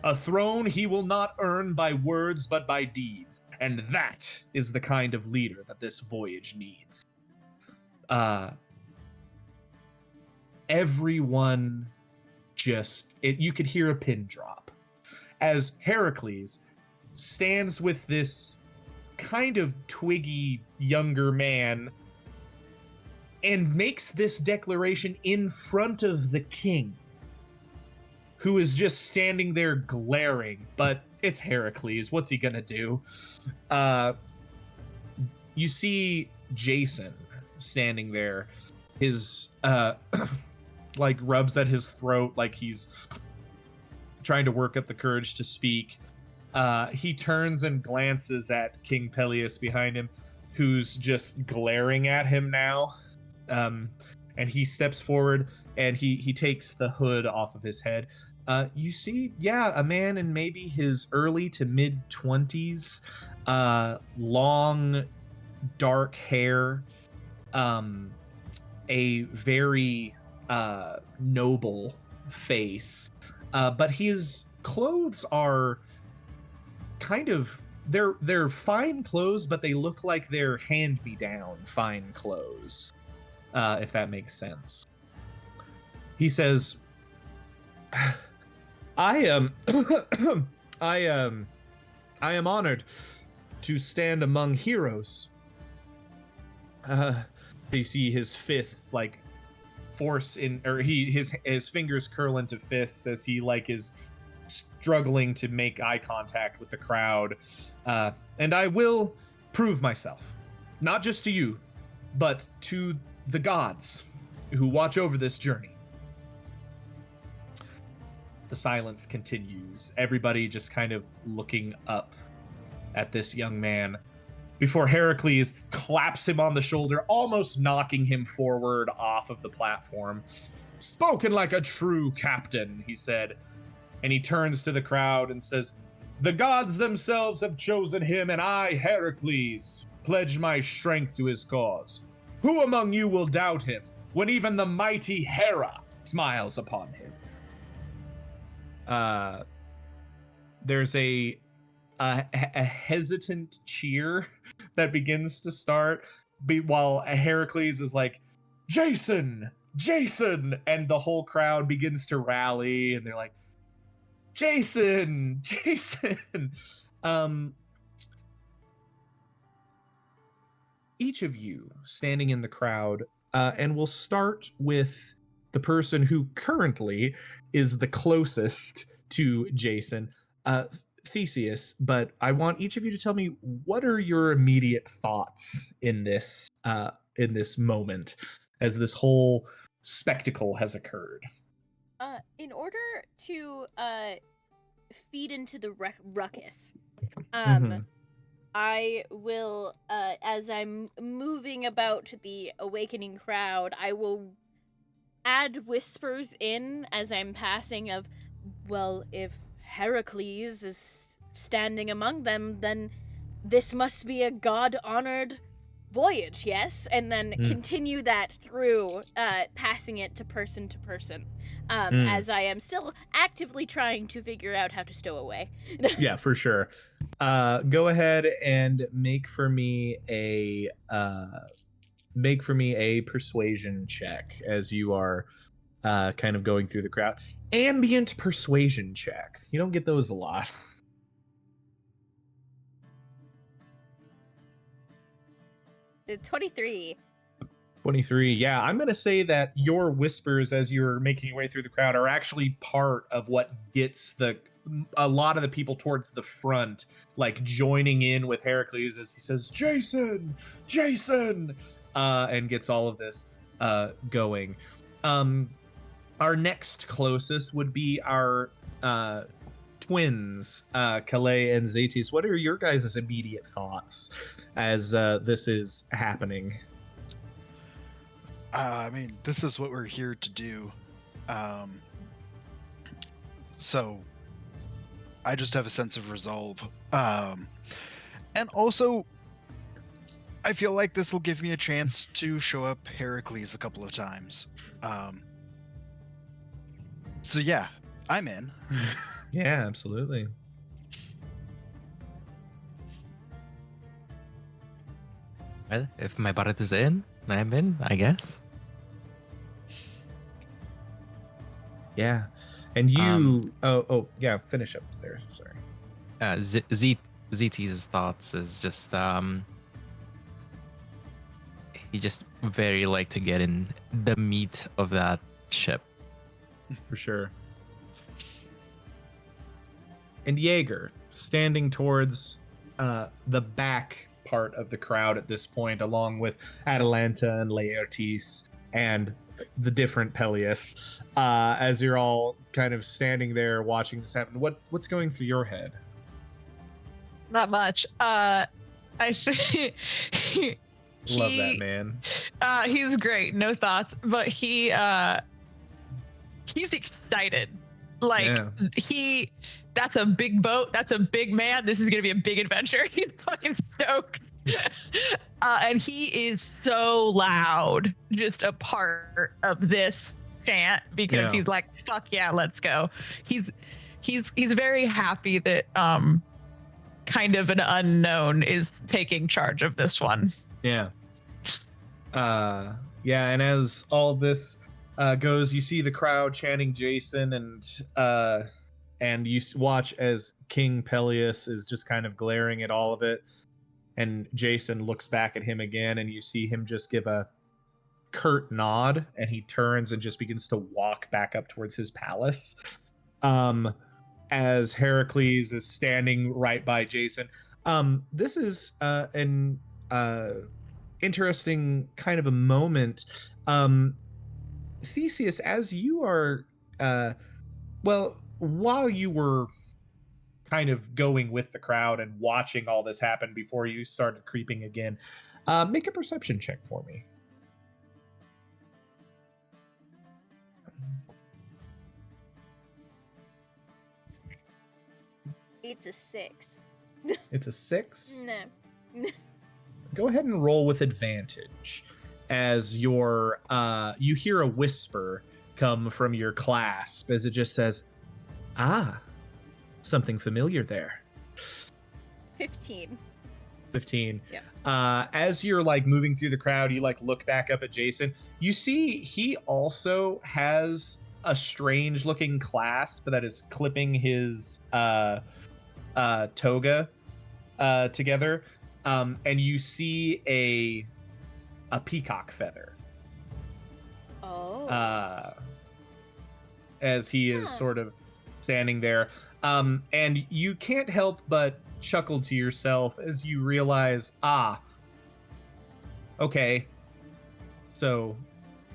A: A throne he will not earn by words, but by deeds. And that is the kind of leader that this voyage needs." Everyone you could hear a pin drop as Heracles stands with this kind of twiggy younger man and makes this declaration in front of the king, who is just standing there glaring, but it's Heracles. What's he gonna do? You see Jason standing there, his like rubs at his throat like he's trying to work up the courage to speak. He turns and glances at King Peleus behind him, who's just glaring at him now. And he steps forward and he takes the hood off of his head. You see, a man in maybe his early to mid 20s, long, dark hair, a very noble face, but his clothes are kind of they're fine clothes, but they look like they're hand-me-down fine clothes, if that makes sense. He says, I am I am honored to stand among heroes. You see his fists like force in, or his fingers curl into fists as he like is struggling to make eye contact with the crowd. And I will prove myself, not just to you, but to the gods who watch over this journey. The silence continues, everybody just kind of looking up at this young man before Heracles claps him on the shoulder, almost knocking him forward off of the platform. Spoken like a true captain, he said, and he turns to the crowd and says, the gods themselves have chosen him, and I, Heracles, pledge my strength to his cause. Who among you will doubt him when even the mighty Hera smiles upon him? There's a hesitant cheer that begins to start while Heracles is like, Jason, and the whole crowd begins to rally and they're like, Jason. Each of you standing in the crowd, and we'll start with the person who currently is the closest to Jason, Theseus, but I want each of you to tell me, what are your immediate thoughts in this moment as this whole spectacle has occurred?
E: In order to feed into the ruckus, I will, as I'm moving about the awakening crowd, I will add whispers in as I'm passing of, well, if Heracles is standing among them, then this must be a god-honored voyage, yes? And then continue that through, passing it to person, as I am still actively trying to figure out how to stow away.
A: Yeah, for sure. Go ahead and make for me a persuasion check as you are kind of going through the crowd. Ambient persuasion check. You don't get those a lot.
E: The 23.
A: 23. Yeah, I'm going to say that your whispers as you're making your way through the crowd are actually part of what gets a lot of the people towards the front, like joining in with Heracles as he says, Jason, and gets all of this going. Our next closest would be our twins, Calais and Zetis. What are your guys' immediate thoughts as this is happening?
D: I mean, this is what we're here to do. So I just have a sense of resolve. And also, I feel like this will give me a chance to show up Heracles a couple of times. So yeah, I'm in.
A: Yeah, absolutely.
C: Well, if my barret is in, I'm in, I guess.
A: Yeah. And you yeah, finish up there. Sorry.
C: ZT's thoughts is just he just very like to get in the meat of that ship.
A: For sure. And Jaeger, standing towards the back part of the crowd at this point, along with Atalanta and Laertes and the different Peleus, as you're all kind of standing there watching this happen. What's going through your head?
B: Not much. I see.
A: Love that man.
B: He's great. No thoughts, but he's excited. Like that's a big boat. That's a big man. This is gonna be a big adventure. He's fucking stoked. And he is so loud, just a part of this chant because he's like, "Fuck yeah, let's go." He's very happy that kind of an unknown is taking charge of this one.
A: Yeah. Yeah, and as all this goes, you see the crowd chanting Jason, and you watch as King Peleus is just kind of glaring at all of it, and Jason looks back at him again, and you see him just give a curt nod, and he turns and just begins to walk back up towards his palace. As Heracles is standing right by Jason. This is an interesting kind of a moment. Theseus, as you are, while you were kind of going with the crowd and watching all this happen before you started creeping again, make a perception check for me.
E: It's a 6.
A: It's a 6?
E: No.
A: Go ahead and roll with advantage as you hear a whisper come from your clasp as it just says, something familiar there.
E: 15.
A: 15.
E: Yeah.
A: As you're like moving through the crowd, you like look back up at Jason. You see he also has a strange looking clasp that is clipping his toga together, and you see a peacock feather.
E: Oh.
A: As he is sort of standing there, and you can't help but chuckle to yourself as you realize, okay, so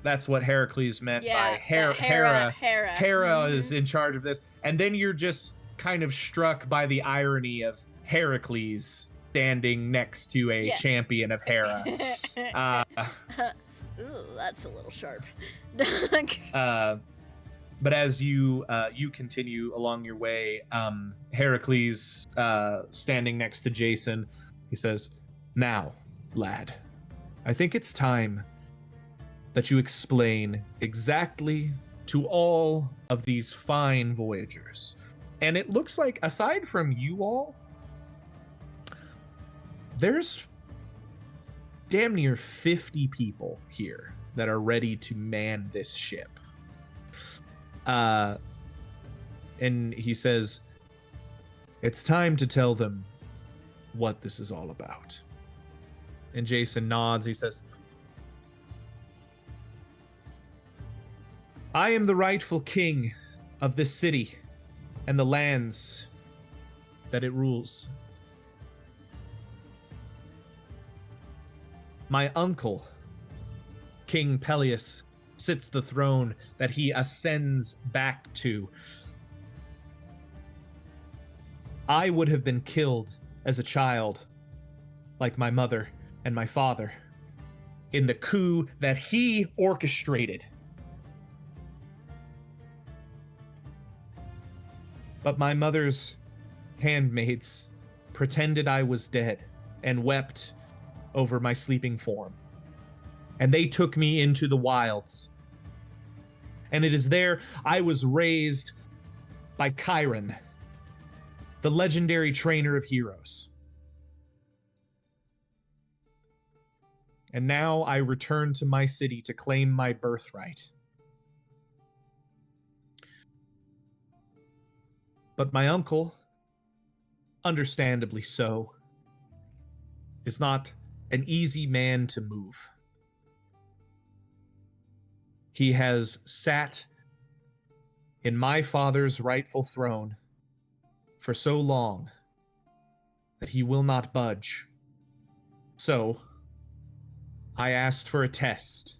A: that's what Heracles meant by Hera. Hera is in charge of this, and then you're just kind of struck by the irony of Heracles standing next to a champion of Hera.
E: Ooh, that's a little sharp.
A: But as you continue along your way, Heracles standing next to Jason, he says, "Now, lad, I think it's time that you explain exactly to all of these fine voyagers." And it looks like, aside from you all, there's damn near 50 people here that are ready to man this ship. And he says, it's time to tell them what this is all about. And Jason nods. He says, I am the rightful king of this city and the lands that it rules. My uncle, King Peleus, sits the throne that he ascends back to. I would have been killed as a child, like my mother and my father, in the coup that he orchestrated. But my mother's handmaids pretended I was dead and wept over my sleeping form. And they took me into the wilds. And it is there I was raised by Chiron, the legendary trainer of heroes. And now I return to my city to claim my birthright. But my uncle, understandably so, is not an easy man to move. He has sat in my father's rightful throne for so long that he will not budge. So, I asked for a test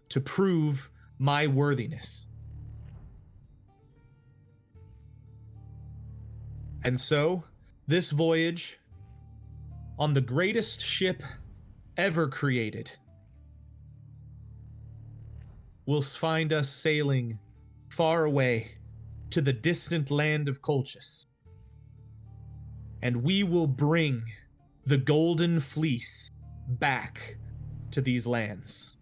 A: to prove my worthiness. And so, this voyage on the greatest ship ever created will find us sailing far away to the distant land of Colchis. And we will bring the golden fleece back to these lands.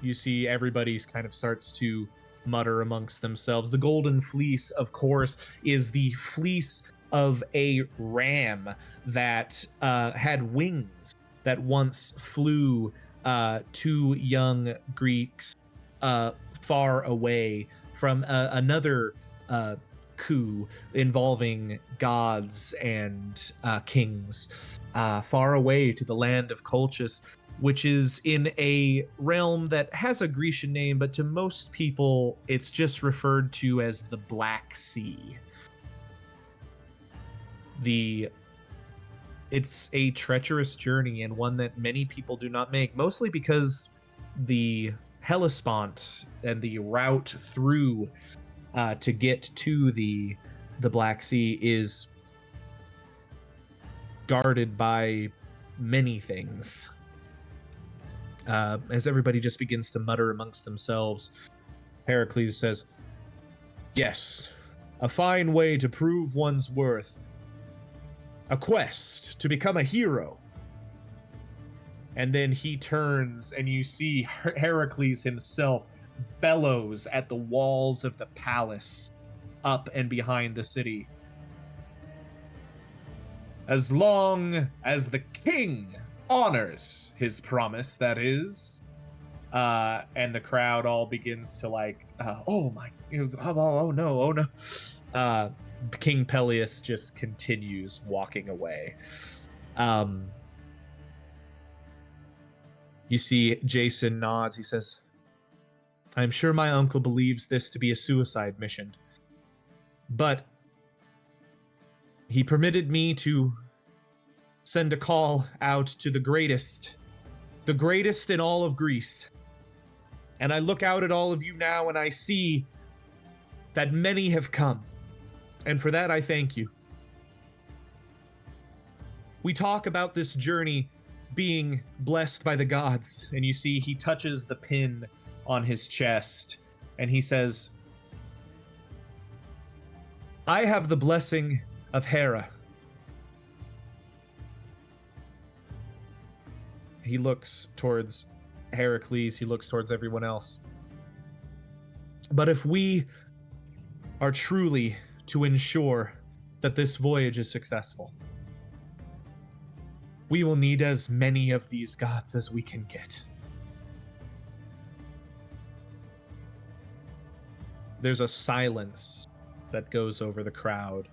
A: You see everybody's kind of starts to mutter amongst themselves. The golden fleece, of course, is the fleece of a ram that had wings that once flew two young Greeks far away from another coup involving gods and kings, far away to the land of Colchis, which is in a realm that has a Grecian name, but to most people, it's just referred to as the Black Sea. It's a treacherous journey and one that many people do not make, mostly because the Hellespont and the route through to get to the Black Sea is guarded by many things. As everybody just begins to mutter amongst themselves, Heracles says, "Yes, a fine way to prove one's worth. A quest to become a hero." And then he turns and you see Heracles himself bellows at the walls of the palace up and behind the city. "As long as the king honors his promise, that is." And the crowd all begins to oh no. King Peleus just continues walking away. You see Jason nods. He says, "I'm sure my uncle believes this to be a suicide mission, but he permitted me to send a call out to the greatest in all of Greece. And I look out at all of you now and I see that many have come. And for that, I thank you. We talk about this journey being blessed by the gods." And you see he touches the pin on his chest and he says, "I have the blessing of Hera." He looks towards Heracles, he looks towards everyone else. "But if we are truly to ensure that this voyage is successful, we will need as many of these gods as we can get." There's a silence that goes over the crowd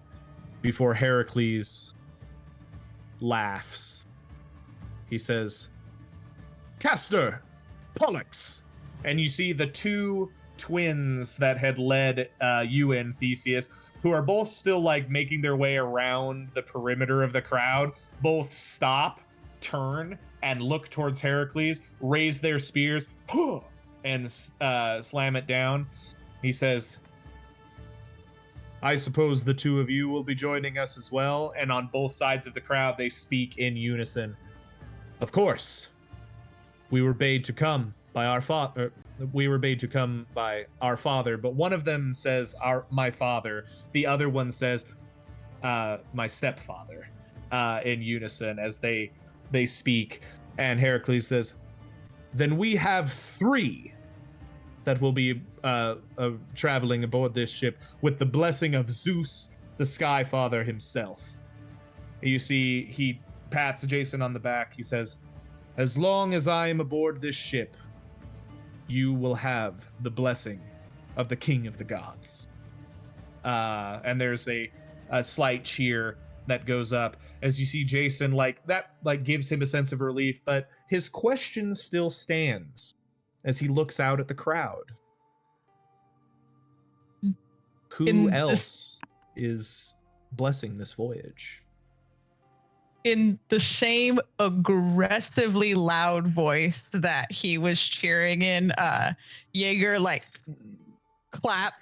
A: before Heracles laughs. He says, "Castor, Pollux." And you see the two twins that had led you in, Theseus, who are both still making their way around the perimeter of the crowd, both stop, turn, and look towards Heracles, raise their spears, and slam it down. He says, "I suppose the two of you will be joining us as well." And on both sides of the crowd, they speak in unison. "Of course. We were bade to come by our father. But one of them says, my father. The other one says, my stepfather," in unison as they speak. And Heracles says, "Then we have 3 that will be traveling aboard this ship with the blessing of Zeus, the Sky Father himself." You see, he pats Jason on the back. He says, "As long as I am aboard this ship, you will have the blessing of the King of the Gods." And there's a slight cheer that goes up as you see Jason that gives him a sense of relief, but his question still stands as he looks out at the crowd. Who else is blessing this voyage?
B: In the same aggressively loud voice that he was cheering in, Jaeger claps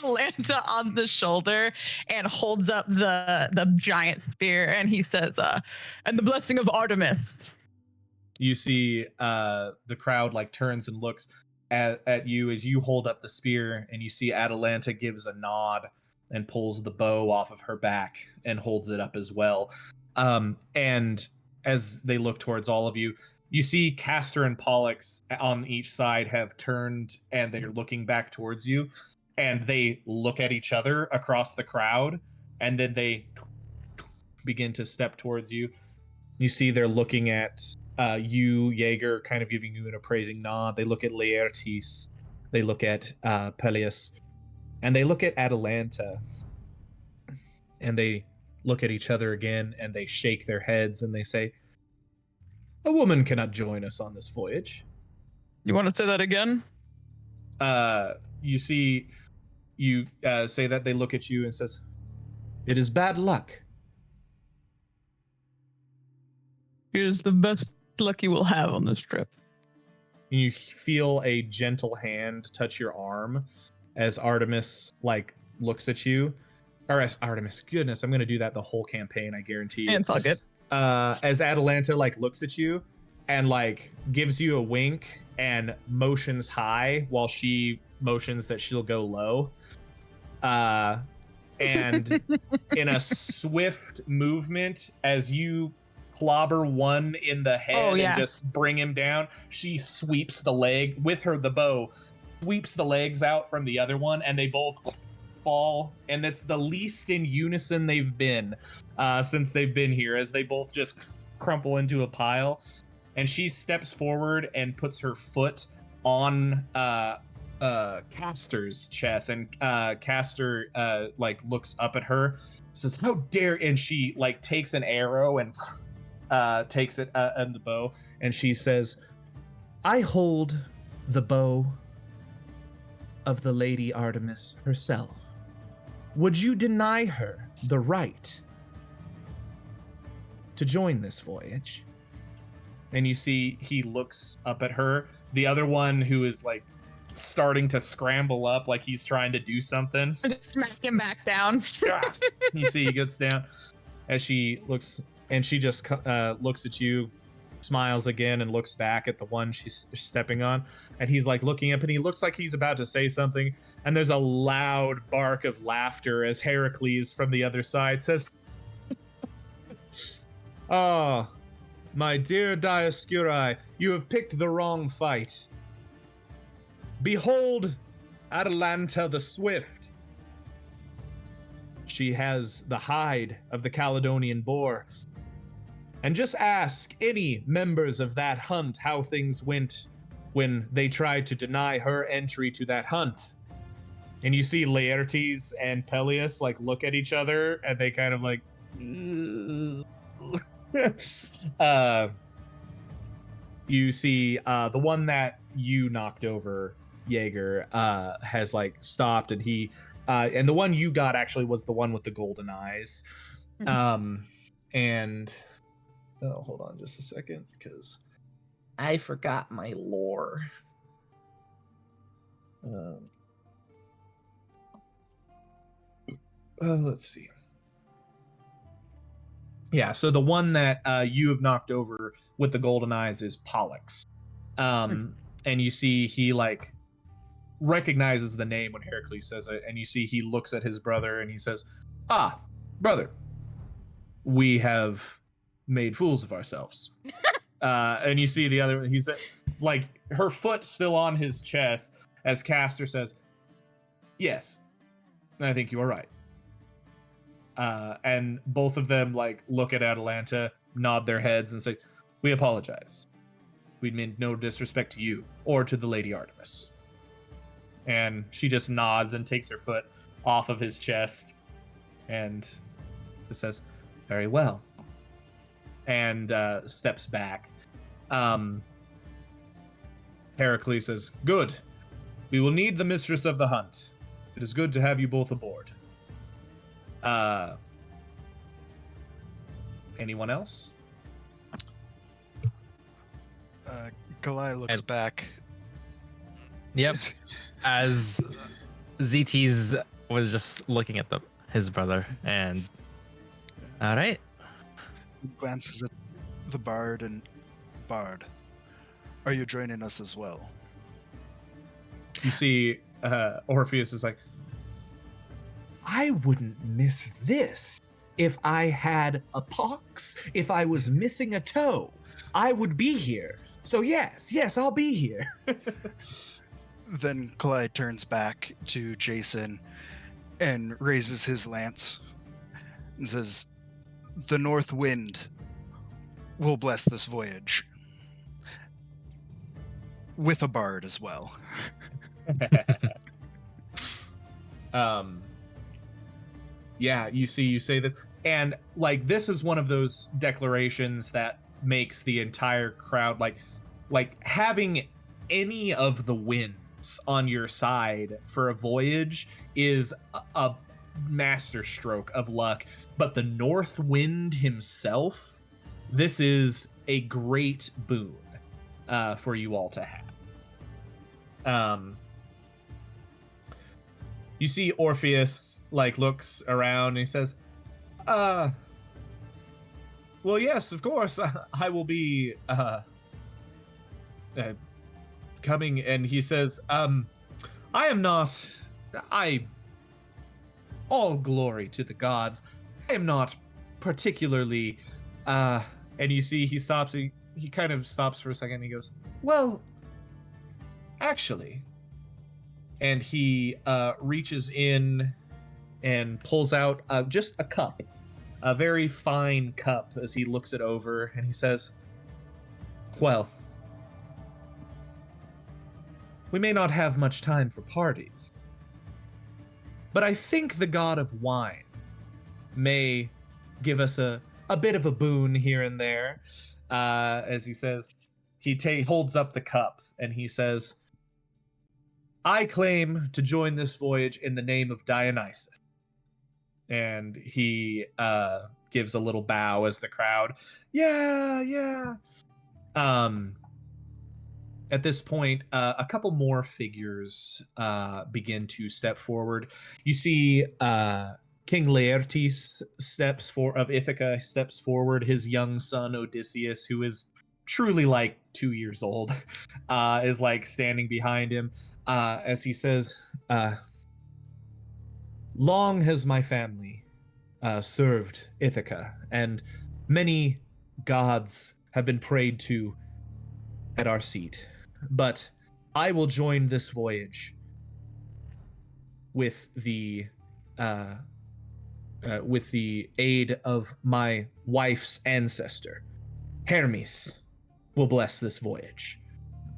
B: Lanta on the shoulder and holds up the giant spear, and he says, "And the blessing of Artemis."
A: You see the crowd turns and looks at you as you hold up the spear, and you see Atalanta gives a nod and pulls the bow off of her back and holds it up as well. And as they look towards all of you, you see Castor and Pollux on each side have turned and they're looking back towards you, and they look at each other across the crowd, and then they begin to step towards you. You see they're looking at you, Jaeger, kind of giving you an appraising nod. They look at Laertes, they look at Peleus, and they look at Atalanta, and they look at each other again, and they shake their heads, and they say, "A woman cannot join us on this voyage."
B: You want to say that again?
A: You see, you say that, they look at you and says, "It is bad luck."
B: Here's the best luck you will have on this trip.
A: You feel a gentle hand touch your arm as Artemis looks at you. Or as Artemis, goodness, I'm gonna do that the whole campaign, I guarantee you.
B: And fuck it.
A: As Atalanta looks at you and gives you a wink and motions high while she motions that she'll go low. And in a swift movement, as you clobber one in the head and just bring him down, she sweeps the leg with the bow, sweeps the legs out from the other one, and they both fall. And it's the least in unison they've been since they've been here, as they both just crumple into a pile. And she steps forward and puts her foot on Castor's chest, and Castor looks up at her, says, "How dare!" And she takes an arrow and takes it and the bow, and she says, "I hold the bow of the Lady Artemis herself. Would you deny her the right to join this voyage?" And you see he looks up at her, the other one who is starting to scramble up, like he's trying to do something.
B: Smack him back down.
A: You see he gets down as she looks, and she just looks at you, smiles again, and looks back at the one she's stepping on. And he's looking up, and he looks like he's about to say something. And there's a loud bark of laughter as Heracles from the other side says, "Oh, my dear Dioscuri, you have picked the wrong fight. Behold Atalanta the Swift. She has the hide of the Caledonian boar. And just ask any members of that hunt how things went when they tried to deny her entry to that hunt." And you see Laertes and Peleus look at each other, and they kind of you see the one that you knocked over, Jaeger, has stopped, and he and the one you got actually was the one with the golden eyes. And hold on just a second, because I forgot my lore. Let's see. Yeah, so the one that you have knocked over with the golden eyes is Pollux. And you see he recognizes the name when Heracles says it, and you see he looks at his brother and he says, "Ah, brother, we have made fools of ourselves." And you see the other, he's her foot still on his chest as Castor says, "Yes, I think you are right." And both of them look at Atalanta, nod their heads, and say, "We apologize. We meant no disrespect to you or to the Lady Artemis." And she just nods and takes her foot off of his chest, and it says, "Very well," and steps back. Heracles says, "Good. We will need the mistress of the hunt. It is good to have you both aboard." Anyone else?
D: Kalai looks back.
C: Yep. As ZT's was just looking at his brother, and all right.
D: Glances at the bard and Bard, are you joining us as well?
A: You see Orpheus is I wouldn't miss this. If I had a pox, if I was missing a toe, I would be here. So yes, I'll be here.
D: Then Clyde turns back to Jason and raises his lance and says, "The north wind will bless this voyage." With a bard as well.
A: Yeah, you say this, and like this is one of those declarations that makes the entire crowd like having any of the winds on your side for a voyage is a master stroke of luck, but the north wind himself, this is a great boon for you all to have. You see Orpheus like looks around and he says, well, yes, of course, I will be coming. And he says, I am not, all glory to the gods. I am not particularly, and you see he stops, he kind of stops for a second and he goes, well, actually, and he reaches in and pulls out just a cup, a very fine cup, as he looks it over, and he says, well, we may not have much time for parties, but I think the god of wine may give us a bit of a boon here and there. As he says, he holds up the cup and he says, I claim to join this voyage in the name of Dionysus. And he gives a little bow as the crowd, yeah. At this point, a couple more figures begin to step forward. You see King Laertes of Ithaca steps forward. His young son Odysseus, who is truly like 2 years old, is like standing behind him as he says, long has my family served Ithaca, and many gods have been prayed to at our seat. But I will join this voyage with the aid of my wife's ancestor. Hermes will bless this voyage.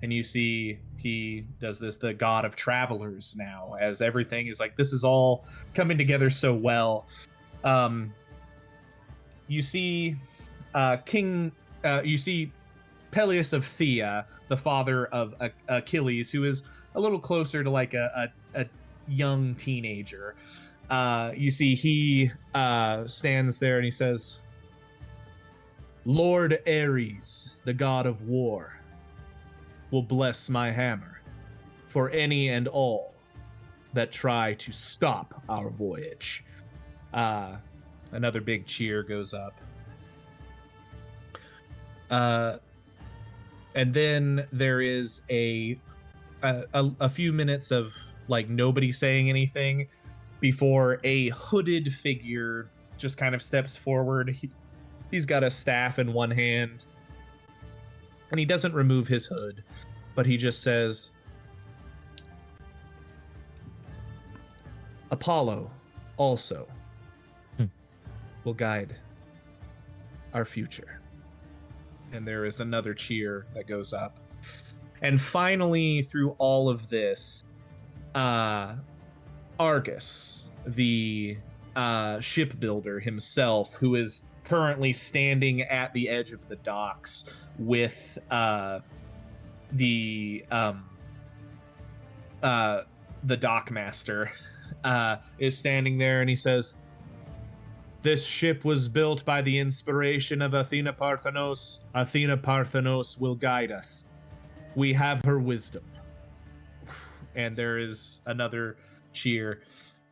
A: And you see he does this, the god of travelers now, as everything is like, this is all coming together so well. You see you see Peleus of Thea, the father of Achilles, who is a little closer to like a young teenager. You see he stands there and he says, Lord Ares, the god of war, will bless my hammer for any and all that try to stop our voyage. Another big cheer goes up. And then there is a few minutes of like nobody saying anything before a hooded figure just kind of steps forward. He's got a staff in one hand, and he doesn't remove his hood, but he just says, Apollo also will guide our future. And there is another cheer that goes up. And finally, through all of this, Argus, the shipbuilder himself, who is currently standing at the edge of the docks with the dockmaster, is standing there, and he says, this ship was built by the inspiration of Athena Parthenos. Athena Parthenos will guide us. We have her wisdom. And there is another cheer.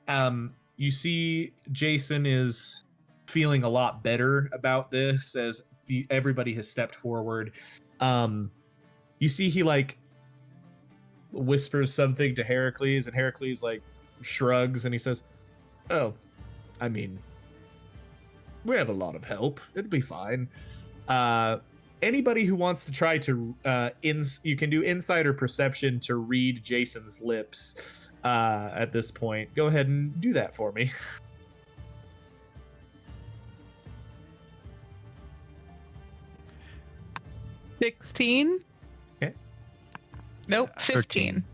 A: You see Jason is feeling a lot better about this as everybody has stepped forward. You see he like whispers something to Heracles, and Heracles like shrugs and he says, Oh, I mean, we have a lot of help. It'll be fine. Anybody who wants to try to you can do insider perception to read Jason's lips at this point. Go ahead and do that for me.
B: 16.
A: Okay.
B: Nope, 15.
C: 13.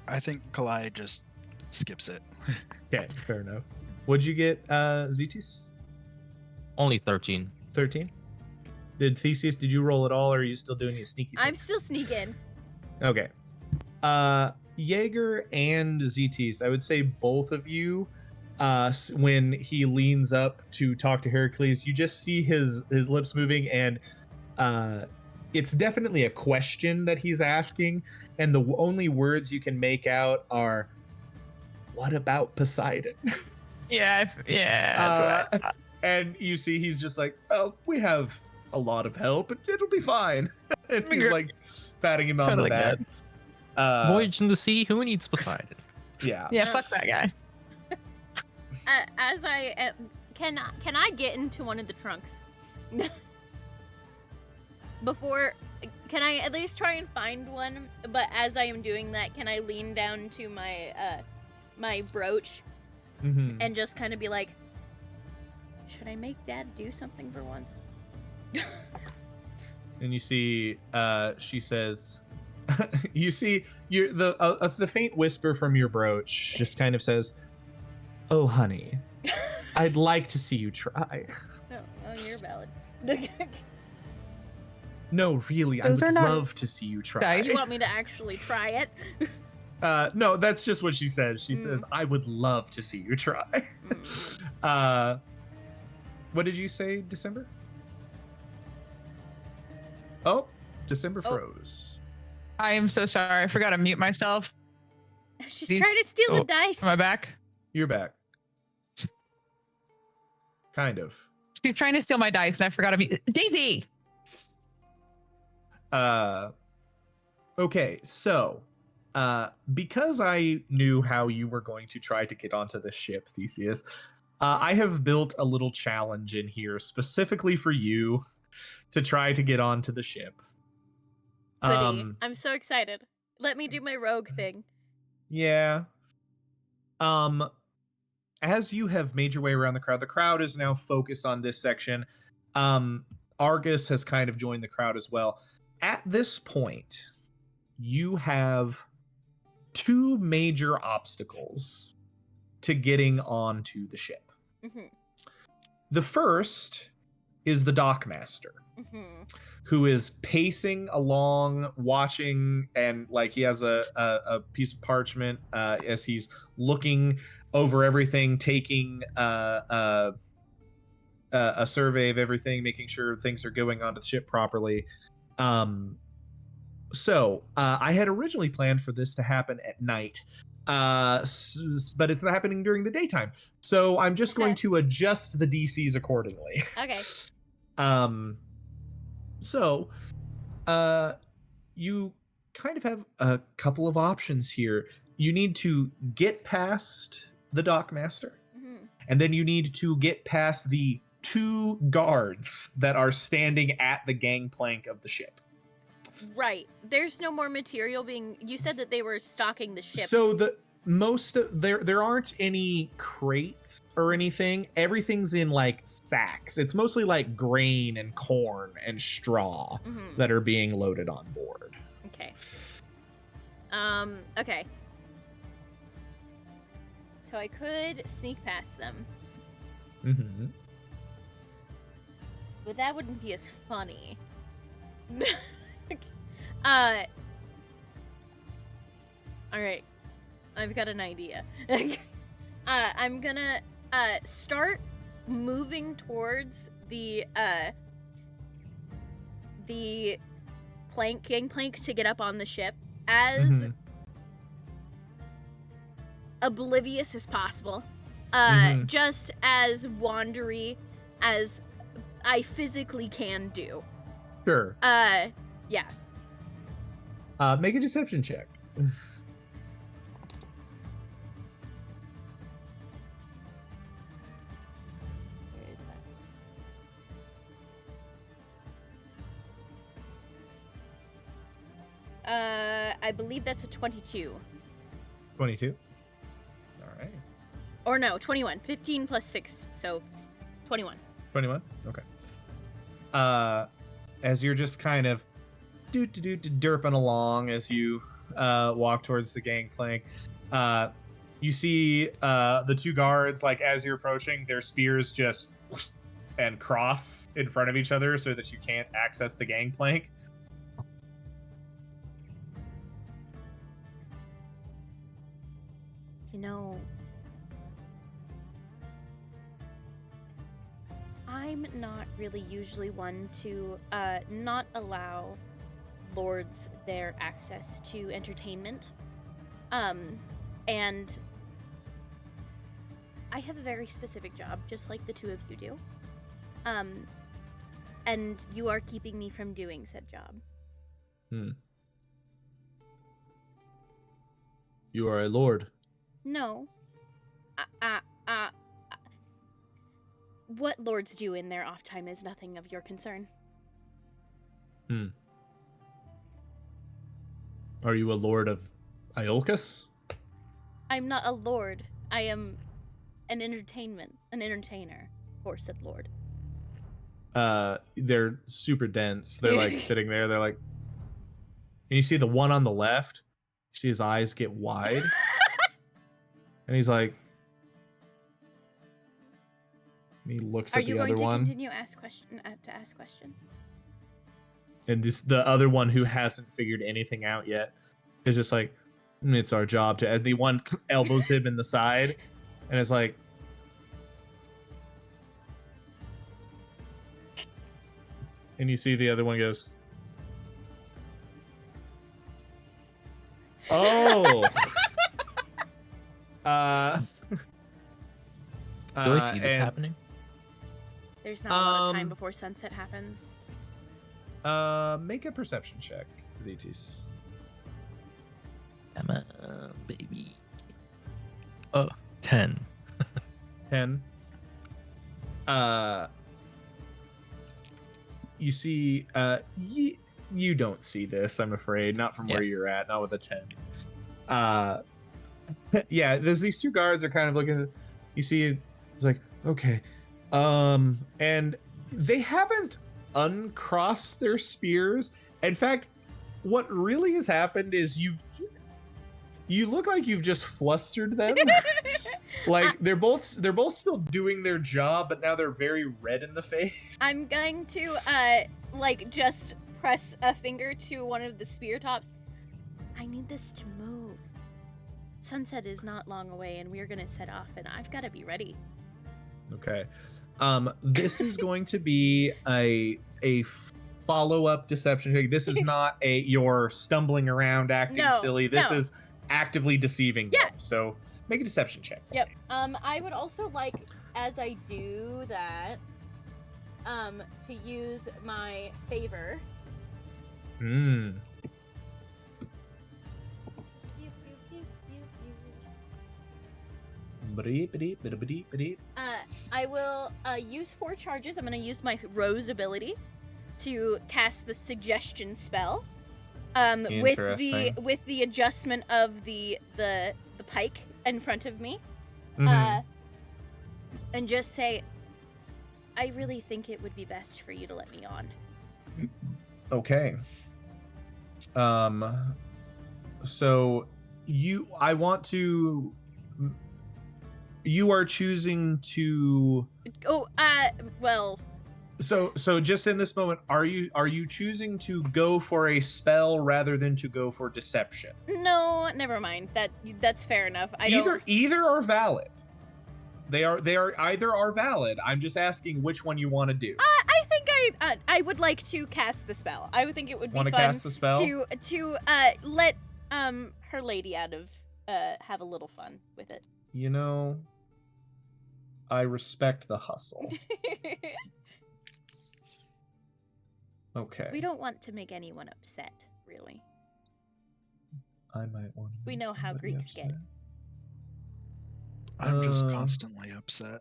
D: I think Kalai just skips it.
A: Okay, fair enough. What'd you get, Zetis?
C: Only 13.
A: 13? Did Theseus, did you roll at all, or are you still doing your sneaky
E: I'm
A: sneaks?
E: still sneaking.
A: Okay. Jaeger and Zetis, I would say both of you, when he leans up to talk to Heracles, you just see his lips moving, and it's definitely a question that he's asking, and the only words you can make out are, "What about Poseidon?"
B: Yeah, that's what I thought.
A: And you see he's just like, "Oh, we have a lot of help, and it'll be fine." And he's like patting him on
B: Totally
A: the back.
B: good.
C: Voyage in the sea, who needs Poseidon?
A: Yeah.
B: Yeah, fuck that guy.
E: As I can I get into one of the trunks? Before, can I at least try and find one? But as I am doing that, can I lean down to my my brooch
A: Mm-hmm.
E: and just kind of be like, should I make Dad do something for once?
A: And you see, she says, you see, the faint whisper from your brooch just kind of says, "Oh, honey, I'd like to see you try."
E: Oh, you're valid.
A: No, really, I
B: Those
A: would
B: are not
A: love to see you try.
E: You want me to actually try it?
A: No, that's just what she says. She says, "I would love to see you try." What did you say, December? Oh, December froze.
B: I am so sorry. I forgot to mute myself.
E: She's
B: See-
E: trying to steal
B: Oh,
E: the dice.
B: Am I back?
A: You're back. Kind of.
B: She's trying to steal my dice, and I forgot to mute. Daisy!
A: Okay, so because I knew how you were going to try to get onto the ship, Theseus, I have built a little challenge in here specifically for you to try to get onto the ship.
E: Goody. I'm so excited. Let me do my rogue thing.
A: Yeah. As you have made your way around the crowd is now focused on this section. Argus has kind of joined the crowd as well. At this point, you have two major obstacles to getting onto the ship.
E: Mm-hmm.
A: The first is the dockmaster,
E: Mm-hmm.
A: who is pacing along, watching, and like he has a piece of parchment as he's looking over everything, taking a survey of everything, making sure things are going onto the ship properly. So I had originally planned for this to happen at night, but it's not happening during the daytime. So I'm just going to adjust the DCs accordingly.
E: Okay.
A: So you kind of have a couple of options here. You need to get past the dockmaster, and then you need to get past the two guards that are standing at the gangplank of the ship.
E: Right. There's no more material being. You said that they were stocking the ship.
A: So there aren't any crates or anything. Everything's in like sacks. It's mostly like grain and corn and straw that are being loaded on board.
E: Okay. Okay. So I could sneak past them,
A: Mm-hmm.
E: but that wouldn't be as funny. All right. I've got an idea. I'm gonna start moving towards the gangplank to get up on the ship as oblivious as possible, just as wandery as I physically can do.
A: Sure.
E: Yeah.
A: Make a deception check.
E: I believe that's a 22.
A: 22. All right.
E: Or no, 21. 15 plus 6, so 21.
A: 21. Okay. As you're just kind of derping along as you walk towards the gangplank, you see the two guards, like as you're approaching, their spears just and cross in front of each other so that you can't access the gangplank.
E: You know, I'm not really usually one to not allow lords their access to entertainment. And I have a very specific job, just like the two of you do. And you are keeping me from doing said job.
A: You are a lord.
E: No. What lords do in their off time is nothing of your concern.
A: Are you a lord of Iolcus?
E: I'm not a lord. I am an entertainer, for said lord.
A: They're super dense. They're like sitting there. They're like, and you see the one on the left. You see his eyes get wide, and he's like, and he looks
E: Are
A: at
E: you
A: the
E: going
A: other
E: to
A: one,
E: continue to ask questions?
A: and just the other one who hasn't figured anything out yet is just like, it's our job to. And the one elbows him in the side, and is like, and you see the other one goes, oh.
C: Do I see this
A: and,
C: happening?
E: There's not a lot of time before sunset happens.
A: Make a perception check, Zetis.
C: Come on, baby. Oh, 10.
A: 10. You see, you don't see this, I'm afraid, not from where you're at, not with a 10. Yeah, there's these two guards are kind of looking at, you see, it's like, okay, and they haven't uncrossed their spears. In fact, what really has happened is you look like you've just flustered them. Like they're both still doing their job, but now they're very red in the face.
E: I'm going to like just press a finger to one of the spear tops. I need this to move. Sunset is not long away, and we're gonna set off, and I've got to be ready.
A: Okay, this is going to be a follow-up deception check. This is not you're stumbling around acting silly. This is actively deceiving them. So make a deception check.
E: Yep. I would also like, as I do that, to use my favor. I will use 4 charges. I'm going to use my Rose ability to cast the suggestion spell. With the adjustment of the pike in front of me, and just say, I really think it would be best for you to let me on.
A: Okay. So you are choosing to.
E: Well.
A: So just in this moment, are you choosing to go for a spell rather than to go for deception?
E: No, never mind. That's fair enough.
A: Either are valid. They are either are valid. I'm just asking which one you want to do.
E: I think I would like to cast the spell. I would think it would be fun
A: cast the spell?
E: to let her lady out of have a little fun with it.
A: You know, I respect the hustle. Okay.
E: We don't want to make anyone upset, really.
A: I might want to.
E: We know how Greeks get.
D: I'm just constantly upset.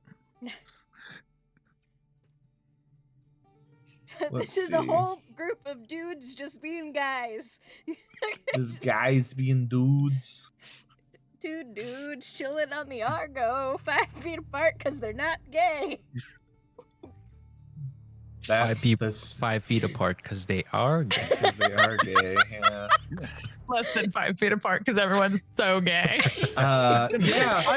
E: This is a whole group of dudes just being guys.
A: Just guys being dudes.
E: Two dudes chilling on the Argo, 5 feet apart because they're not gay.
A: That's
C: people
A: this
C: 5 feet apart because they are gay.
A: because they are gay. Yeah.
B: Less than 5 feet apart because everyone's so gay.
A: Yeah. So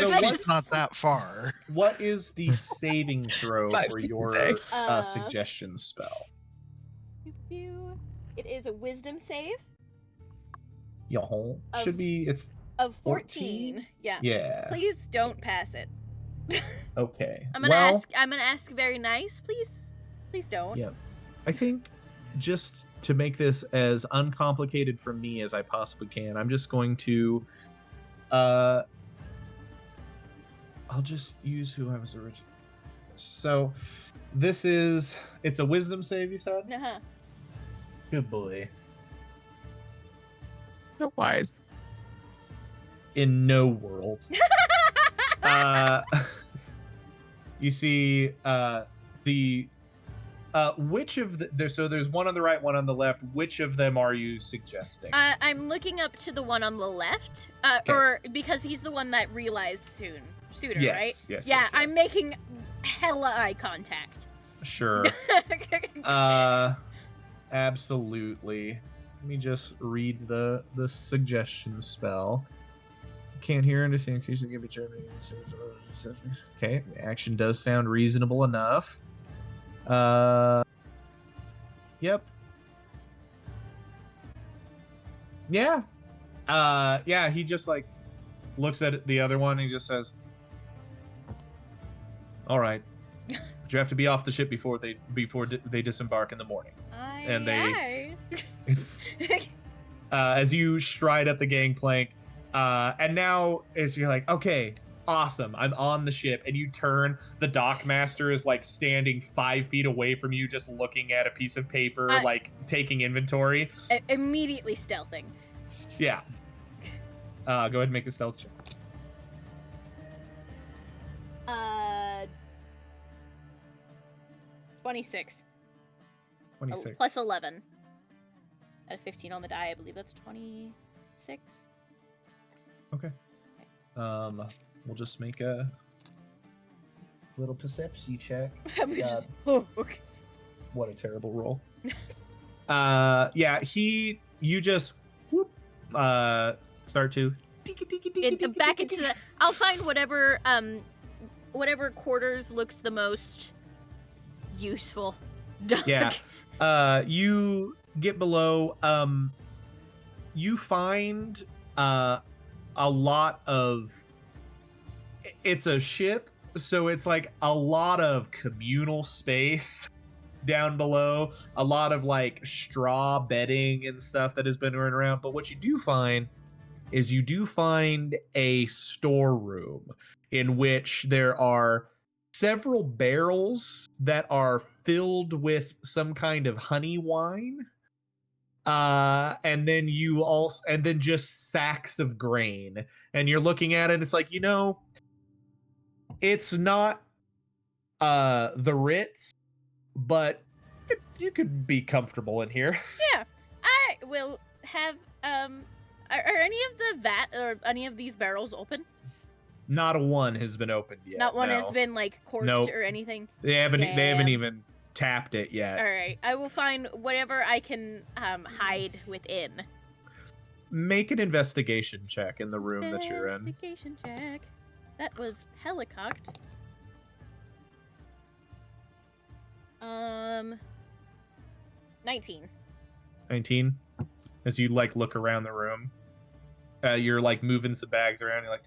D: It's
A: what's
D: not that far.
A: what is the saving throw
B: 5
A: for
B: feet
A: your
B: today.
A: suggestion spell?
E: It is a wisdom save
A: Y'all
E: Of-
A: should be. It's
E: of 14. Yeah.
A: yeah.
E: Please don't pass it.
A: Okay.
E: I'm gonna ask very nice. Please don't.
A: Yeah. I think just to make this as uncomplicated for me as I possibly can, I'm just going to I'll just use who I was originally. So it's a wisdom save, you said?
E: Uh-huh.
A: Good boy.
B: So wise.
A: In no world. You see which of there's one on the right, one on the left. Which of them are you suggesting?
E: I'm looking up to the one on the left,
A: Okay.
E: or because he's the one that realized sooner,
A: Yes,
E: right?
A: yes,
E: Yeah,
A: yes.
E: I'm making hella eye contact.
A: Sure. Absolutely. Let me just read the suggestion spell. Can't hear or understand. Okay, the action does sound reasonable enough. Yep. Yeah. Yeah, he just like looks at the other one and he just says, "All right. But you have to be off the ship before they disembark in the morning." And they as you stride up the gangplank, and now as you're like, okay, awesome, I'm on the ship, and you turn, the dockmaster is like standing 5 feet away from you, just looking at a piece of paper, like taking inventory.
E: Immediately stealthing.
A: Yeah. Go ahead and make a stealth check.
E: 26.
A: 26.
E: Oh, plus 11. At a 15 on the die, I believe that's 26.
A: Okay. We'll just make a little perception check.
E: We just, oh, okay.
A: What a terrible roll. Yeah, you just whoop, start to
E: Back into the. I'll find whatever quarters looks the most useful.
A: Yeah. You get below. You find a lot of. It's a ship, so it's like a lot of communal space down below. A lot of like straw bedding and stuff that has been running around. But what you do find is you do find a storeroom in which there are several barrels that are filled with some kind of honey wine. And then just sacks of grain. And you're looking at it, and it's like, it's not the Ritz, but you could be comfortable in here.
E: Yeah, I will have. Are any of the vat or any of these barrels open?
A: Not a one has been opened yet.
E: Not one
A: no.
E: has been like corked
A: Nope.
E: or anything.
A: They haven't
E: Damn.
A: even tapped it yet.
E: All right, I will find whatever I can hide within.
A: Make an investigation check in the room that you're in.
E: Investigation check. That was helicocked. 19.
A: 19. As you like look around the room, you're like moving some bags around. You're like,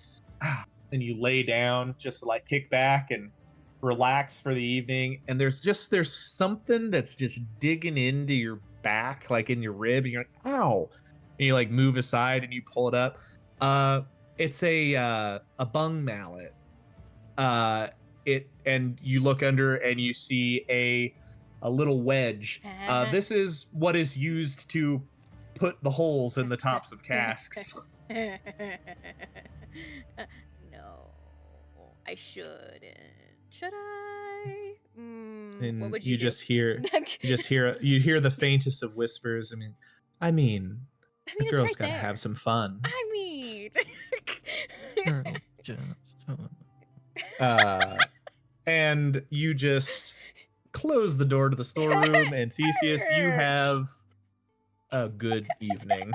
A: and you lay down just to like kick back and relax for the evening. And there's something that's just digging into your back, like in your rib. And you're like, ow! And you like move aside and you pull it up. It's a bung mallet. And you look under and you see a little wedge. This is what is used to put the holes in the tops of casks.
E: No, I shouldn't. Should I?
A: And
E: what would you do?
A: just hear you hear the faintest of whispers. I mean,
E: I
A: the
E: mean, it's
A: girl's
E: right
A: got to
E: there.
A: have some fun.
E: I mean.
C: Girl, just-
A: And you just close the door to the storeroom, and Theseus, you have a good evening.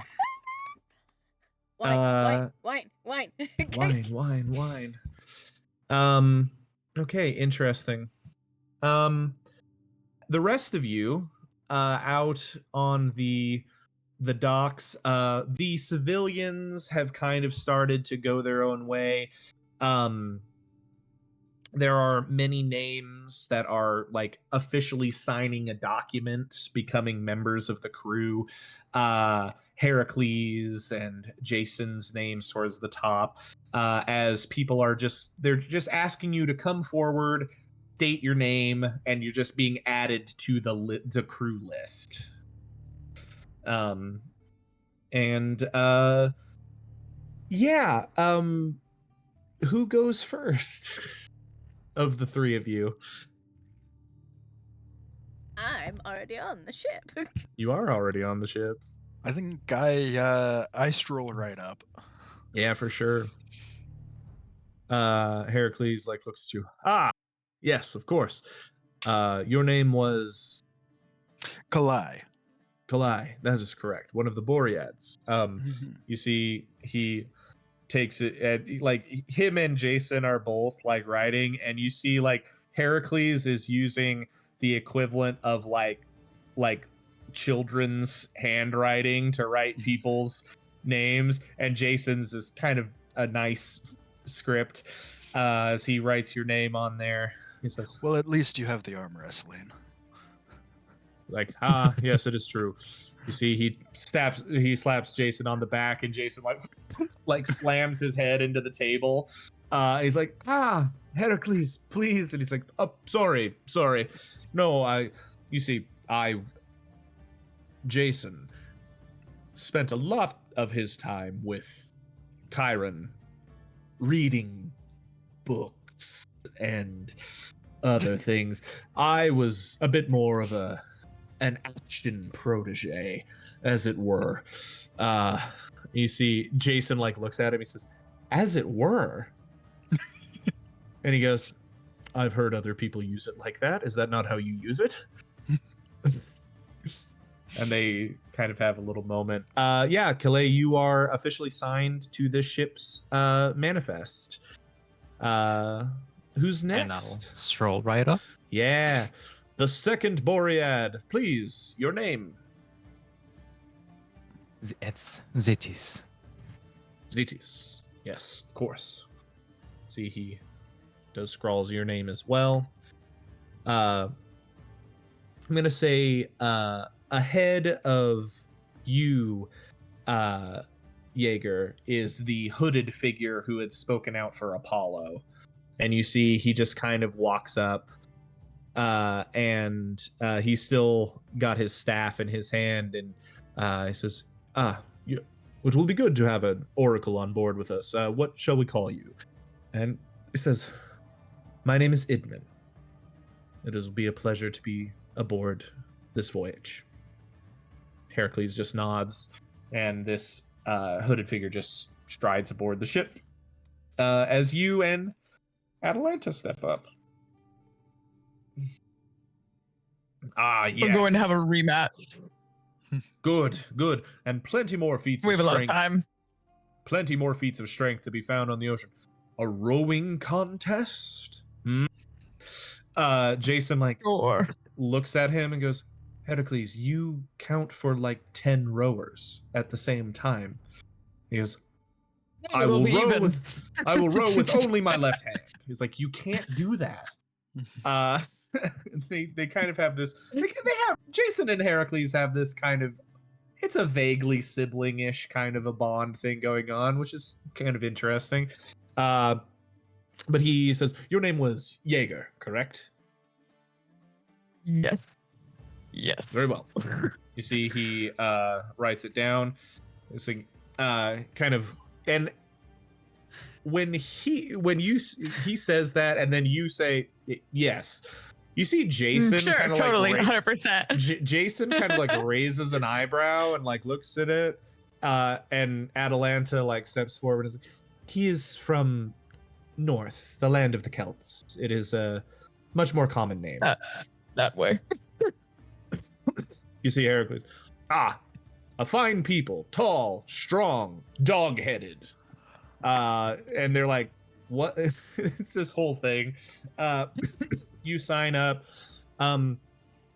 E: Wine.
A: Wine. Okay, interesting. The rest of you, out on the docks, the civilians have kind of started to go their own way. There are many names that are like officially signing a document, becoming members of the crew. Heracles and Jason's names towards the top, as people are they're just asking you to come forward, state your name, and you're just being added to the crew list. Who goes first of the three of you?
E: I'm already on the ship.
A: You are already on the ship.
D: I think I stroll right up.
A: Yeah, for sure. Heracles like looks at you. Ah, yes, of course. Your name was
D: Kalai.
A: Kalai. That is correct. One of the Boreads. You see, he takes it, and like him and Jason are both like writing, and you see like Heracles is using the equivalent of like children's handwriting to write people's names, and Jason's is kind of a nice script as he writes your name on there. He says,
D: Well, at least you have the arm wrestling.
A: like, yes, it is true. You see, he slaps Jason on the back, and Jason like slams his head into the table. He's like, Heracles, please. And he's like, oh, sorry. No, Jason spent a lot of his time with Chiron reading books and other things. I was a bit more of an action protege, as it were. You see Jason like looks at him, he says, as it were? And he goes, I've heard other people use it like that. Is that not how you use it? And they kind of have a little moment. Kalei, you are officially signed to this ship's manifest. Who's next?
C: And I'll stroll right up.
A: Yeah. The second Boread. Please, your name.
C: It's Zetis.
A: Zetis. Yes, of course. See, he does scrawls your name as well. I'm going to say ahead of you, Jaeger, is the hooded figure who had spoken out for Apollo. And you see he just kind of walks up, and he's still got his staff in his hand, and he says, it will be good to have an oracle on board with us. What shall we call you? And he says, my name is Idman. It will be a pleasure to be aboard this voyage. Heracles just nods, and this hooded figure just strides aboard the ship as you and Atalanta step up. Yes.
B: We're going to have a rematch.
A: Good. And plenty more feats
B: We
A: of
B: have a lot of
A: strength.
B: time.
A: Plenty more feats of strength to be found on the ocean. A rowing contest? Jason looks at him and goes, Heracles, you count for like 10 rowers at the same time. He goes, I will row with only my left hand. He's like, you can't do that. They kind of have this. They have Jason and Heracles have this kind of. It's a vaguely sibling-ish kind of a bond thing going on, which is kind of interesting. But he says, your name was Jaeger, correct?
B: Yes.
A: Very well. You see, he writes it down. It's like, kind of, and when he says that, and then you say yes, You see Jason
B: Sure,
A: kind of
B: totally,
A: like
B: 100%.
A: Jason kind of like raises an eyebrow and like looks at it, and Atalanta like steps forward and is like, he is from North, the land of the Celts. It is a much more common name.
B: That way.
A: You see Heracles. Ah, a fine people, tall, strong, dog-headed. And they're like, what? It's this whole thing. You sign up.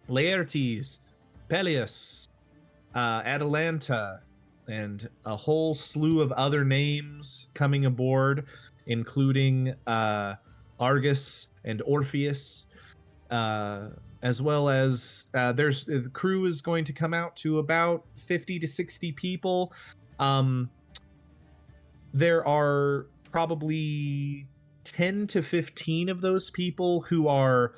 A: Laertes, Peleus, Atalanta, and a whole slew of other names coming aboard, including Argus and Orpheus, as well as the crew is going to come out to about 50 to 60 people. There are probably 10 to 15 of those people who are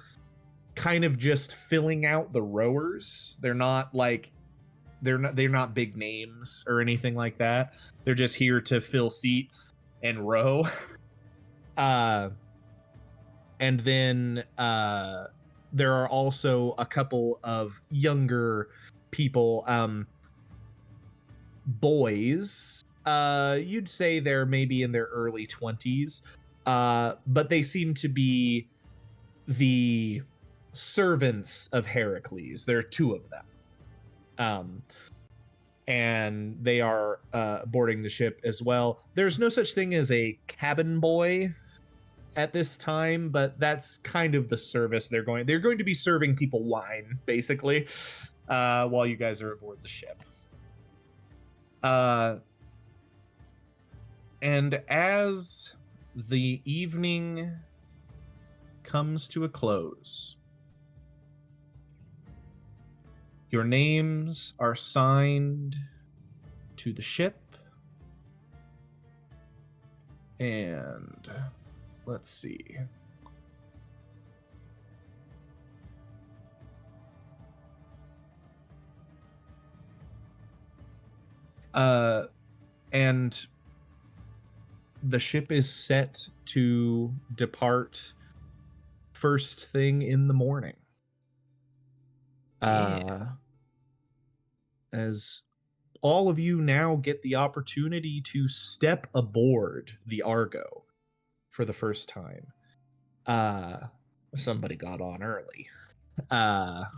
A: kind of just filling out the rowers. They're not like they're not big names or anything like that. They're just here to fill seats and row. And then there are also a couple of younger people, boys. You'd say they're maybe in their early 20s, but they seem to be the servants of Heracles. There are two of them. And they are boarding the ship as well. There's no such thing as a cabin boy at this time, but that's kind of the service they're going to be serving people wine, basically, while you guys are aboard the ship. And as the evening comes to a close, your names are signed to the ship, and let's see. And the ship is set to depart first thing in the morning. As all of you now get the opportunity to step aboard the Argo for the first time. Somebody got on early. But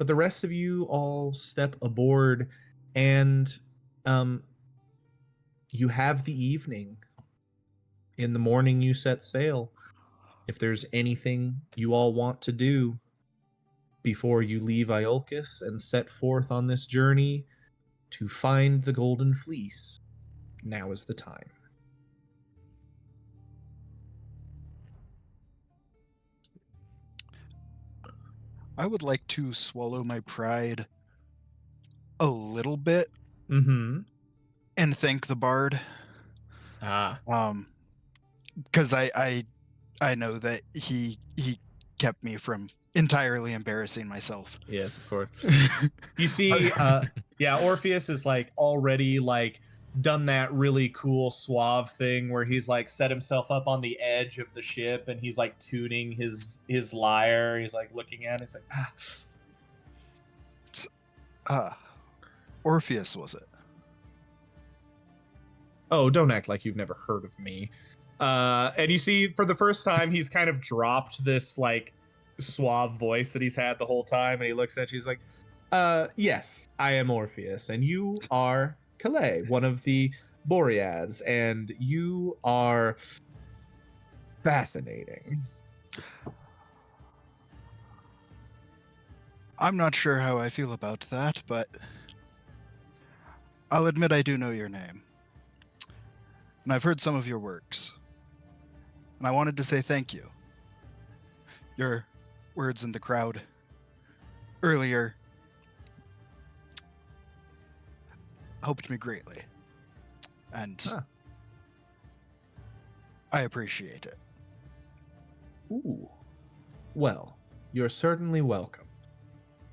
A: the rest of you all step aboard, and you have the evening. In the morning, you set sail. If there's anything you all want to do before you leave Iolcus and set forth on this journey to find the Golden Fleece, now is the time.
D: I would like to swallow my pride a little bit and thank the bard. Because I know that he kept me from entirely embarrassing myself.
A: Yes, of course. You see, Orpheus is like already like done that really cool suave thing where he's like set himself up on the edge of the ship and he's like tuning his lyre. He's like looking at it. He's like,
D: Orpheus, was it?
A: Oh, don't act like you've never heard of me. And you see, for the first time, he's kind of dropped this like suave voice that he's had the whole time, and he looks at you. He's like, yes, I am Orpheus, and you are Calais, one of the Boreads, and you are fascinating.
D: I'm not sure how I feel about that, but I'll admit I do know your name. And I've heard some of your works. And I wanted to say thank you. Your words in the crowd earlier helped me greatly. And I appreciate it.
A: Ooh. Well, you're certainly welcome.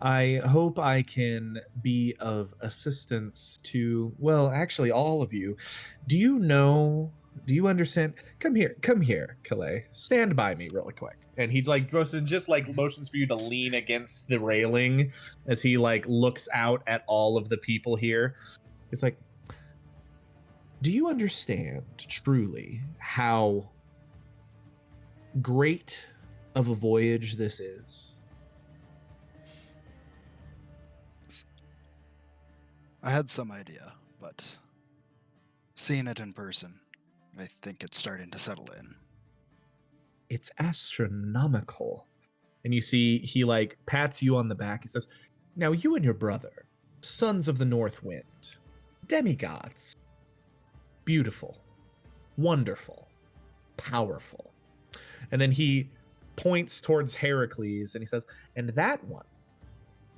A: I hope I can be of assistance to, well, actually all of you. Do you know Do you understand? Come here, Calais. Stand by me really quick. And he like motions for you to lean against the railing as he like looks out at all of the people here. He's like, do you understand truly how great of a voyage this is?
D: I had some idea, but seeing it in person, I think it's starting to settle in.
A: It's astronomical. And you see he like pats you on the back. He says, now you and your brother, sons of the North Wind, demigods, beautiful, wonderful, powerful. And then he points towards Heracles and he says, and that one,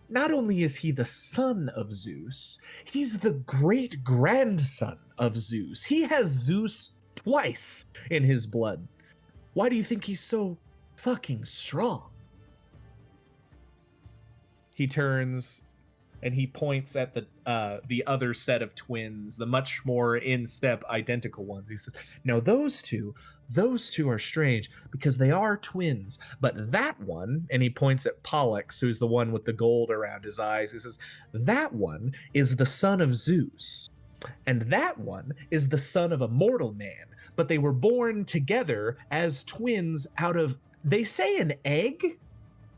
A: not only is he the son of Zeus, he's the great grandson of Zeus. He has Zeus twice in his blood. Why do you think he's so fucking strong? He turns and he points at the other set of twins, the much more in-step identical ones. He says, no, those two are strange because they are twins. But that one, and he points at Pollux, who's the one with the gold around his eyes. He says, that one is the son of Zeus. And that one is the son of a mortal man. But they were born together as twins out of, they say, an egg?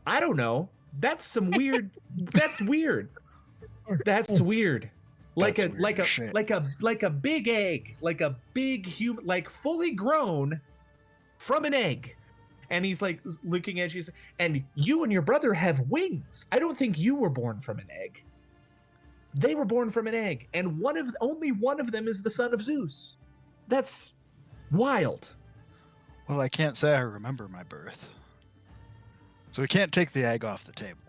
A: I don't know. That's some weird, that's weird. That's weird. Like
D: That's
A: a
D: weird as shit.
A: like a big egg, like a big human, like fully grown from an egg. And he's like looking at you, and you and your brother have wings. I don't think you were born from an egg. They were born from an egg, and only one of them is the son of Zeus. That's wild.
D: Well, I can't say I remember my birth. So we can't take the egg off the table.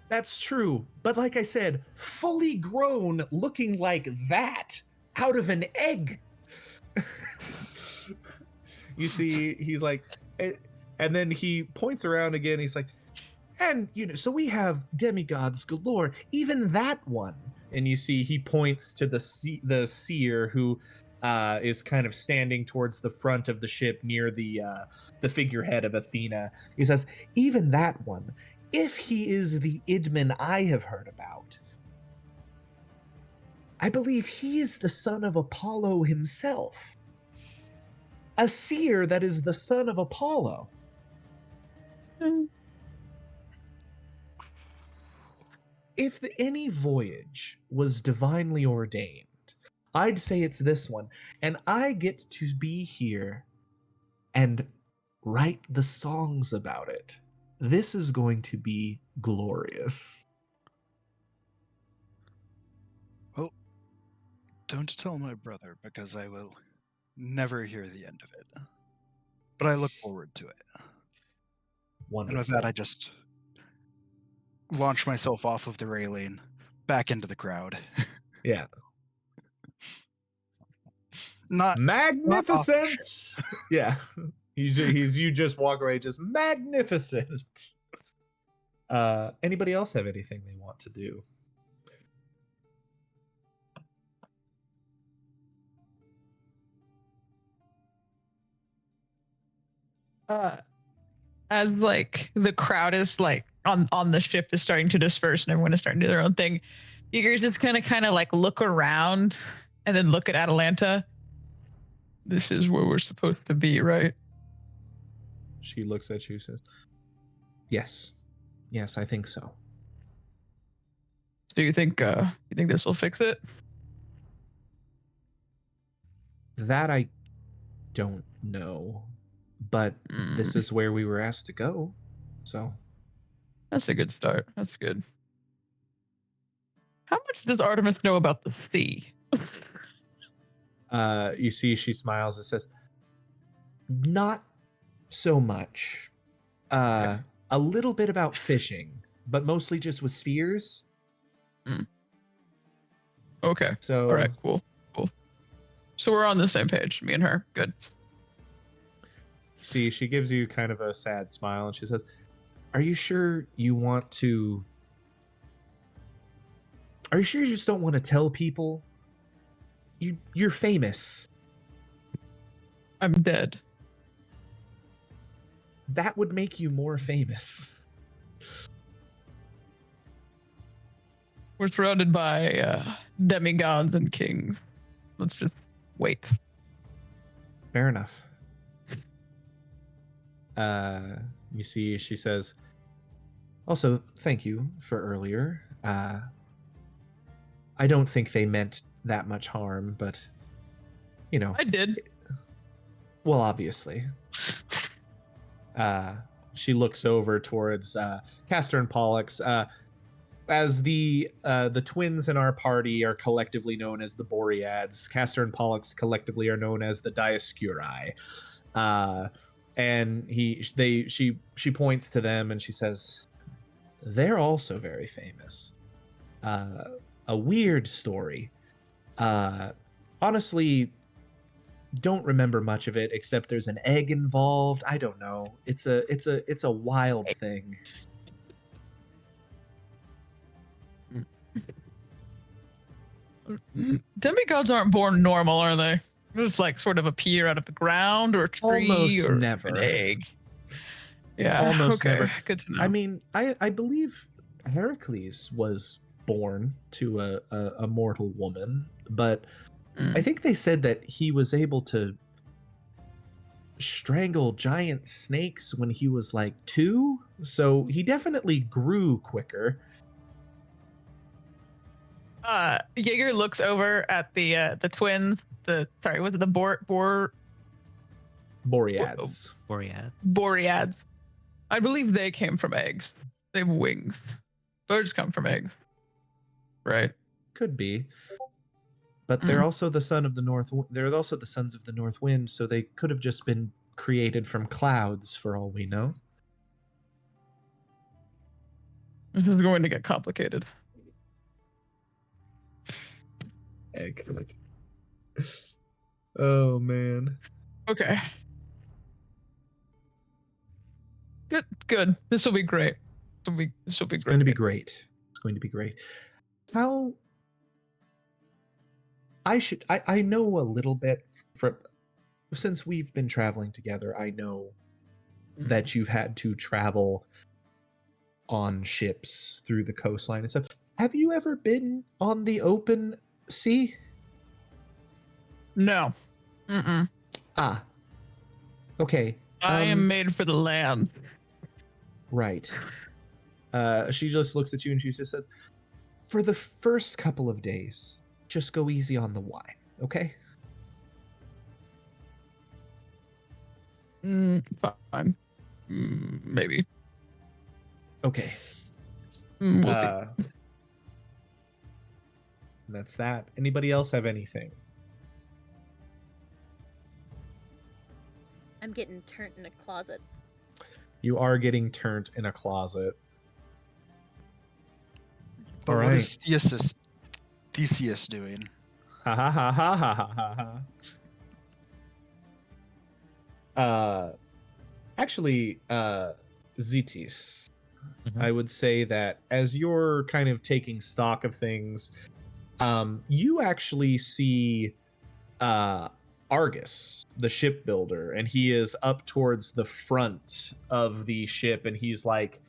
A: That's true. But like I said, fully grown, looking like that out of an egg. You see, he's like, and then he points around again. He's like, and so we have demigods galore. Even that one. And you see, he points to the seer who is kind of standing towards the front of the ship near the figurehead of Athena. He says, even that one, if he is the Idman I have heard about, I believe he is the son of Apollo himself. A seer that is the son of Apollo. If any voyage was divinely ordained, I'd say it's this one. And I get to be here and write the songs about it. This is going to be glorious.
D: Well, don't tell my brother because I will never hear the end of it. But I look forward to it.
A: Wonderful.
D: And with that, I just launch myself off of the railing back into the crowd.
A: Yeah.
D: Not
A: Magnificent. Yeah. You just walk away just magnificent. Anybody else have anything they want to do?
B: As like the crowd is like on the ship is starting to disperse and everyone is starting to do their own thing, you guys just kind of like look around and then look at Atalanta. This is where we're supposed to be, right?
A: She looks at you, says, yes, I think so.
B: So you think this will fix it?
A: That I don't know, but this is where we were asked to go, so.
B: That's a good start. That's good. How much does Artemis know about the sea?
A: You see, she smiles and says, not so much. A little bit about fishing, but mostly just with spears.
B: Okay.
A: So,
B: all right, cool. So we're on the same page, me and her. Good.
A: See, she gives you kind of a sad smile and she says, are you sure you just don't want to tell people? You're famous.
B: I'm dead.
A: That would make you more famous.
B: We're surrounded by demigods and kings. Let's just wait.
A: Fair enough. You see, she says, also, thank you for earlier. I don't think they meant that much harm, but, you know.
B: I did.
A: Well, obviously. She looks over towards Castor and Pollux. As the twins in our party are collectively known as the Boreads, Castor and Pollux collectively are known as the Dioscuri. And she points to them and she says, they're also very famous. A weird story. Honestly, don't remember much of it except there's an egg involved. I don't know. It's a wild thing.
B: Demigods aren't born normal, are they? They just like sort of appear out of the ground or a tree
A: Almost
B: or
A: never.
B: an egg. Yeah.
A: Almost
B: okay.
A: never.
B: Good to know.
A: I mean, I believe Heracles was born to a mortal woman, but I think they said that he was able to strangle giant snakes when he was like 2, so he definitely grew quicker.
B: Jaeger looks over at the twins. Was it the
A: Boreads.
B: Boreads? I believe they came from eggs. They have wings. Birds come from eggs, right?
A: Could be, but they're also the son of the north. They're also the sons of the North Wind, so they could have just been created from clouds, for all we know.
B: This is going to get complicated.
A: Egg. Oh man.
B: Okay. Good. This will be great. This will be
A: It's
B: great.
A: going to be great. It's going to be great. How I know a little bit since we've been traveling together. I know that you've had to travel on ships through the coastline and stuff. Have you ever been on the open sea?
B: No. Mm-mm.
A: Ah. Okay.
B: I am made for the land.
A: Right. She just looks at you and she just says, for the first couple of days, just go easy on the wine, okay?
B: Fine. Maybe.
A: Okay.
B: We'll see.
A: That's that. Anybody else have anything?
E: I'm getting turned in a closet.
A: You are getting turned in a closet.
D: But
A: All
D: what
A: right.
D: is Theseus doing?
A: Ha ha ha ha ha ha ha. Actually, Zetis, I would say that as you're kind of taking stock of things, you actually see Argus, the shipbuilder, and he is up towards the front of the ship, and he's like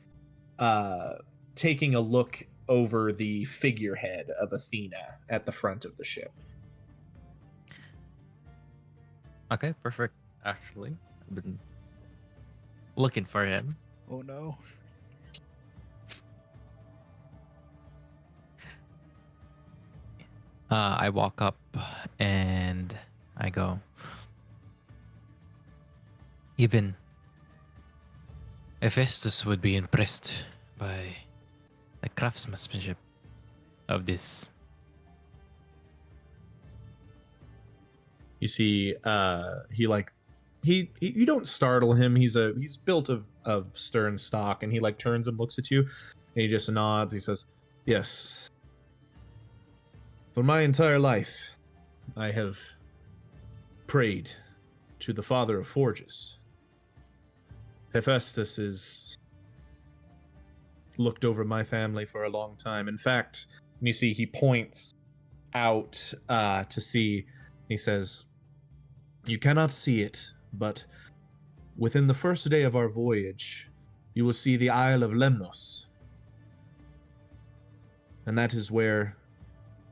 A: taking a look over the figurehead of Athena at the front of the ship.
C: Okay, perfect. Actually, I've been looking for him.
D: Oh no.
C: I walk up and I go, even Hephaestus would be impressed by the craftsmanship of this.
A: You see, you don't startle him. He's built of stern stock, and he like turns and looks at you, and he just nods. He says, "Yes. For my entire life, I have prayed to the father of forges. Hephaestus has looked over my family for a long time. In fact," and you see he points out to see. He says, You cannot see it, but within the first day of our voyage, you will see the Isle of Lemnos. And that is where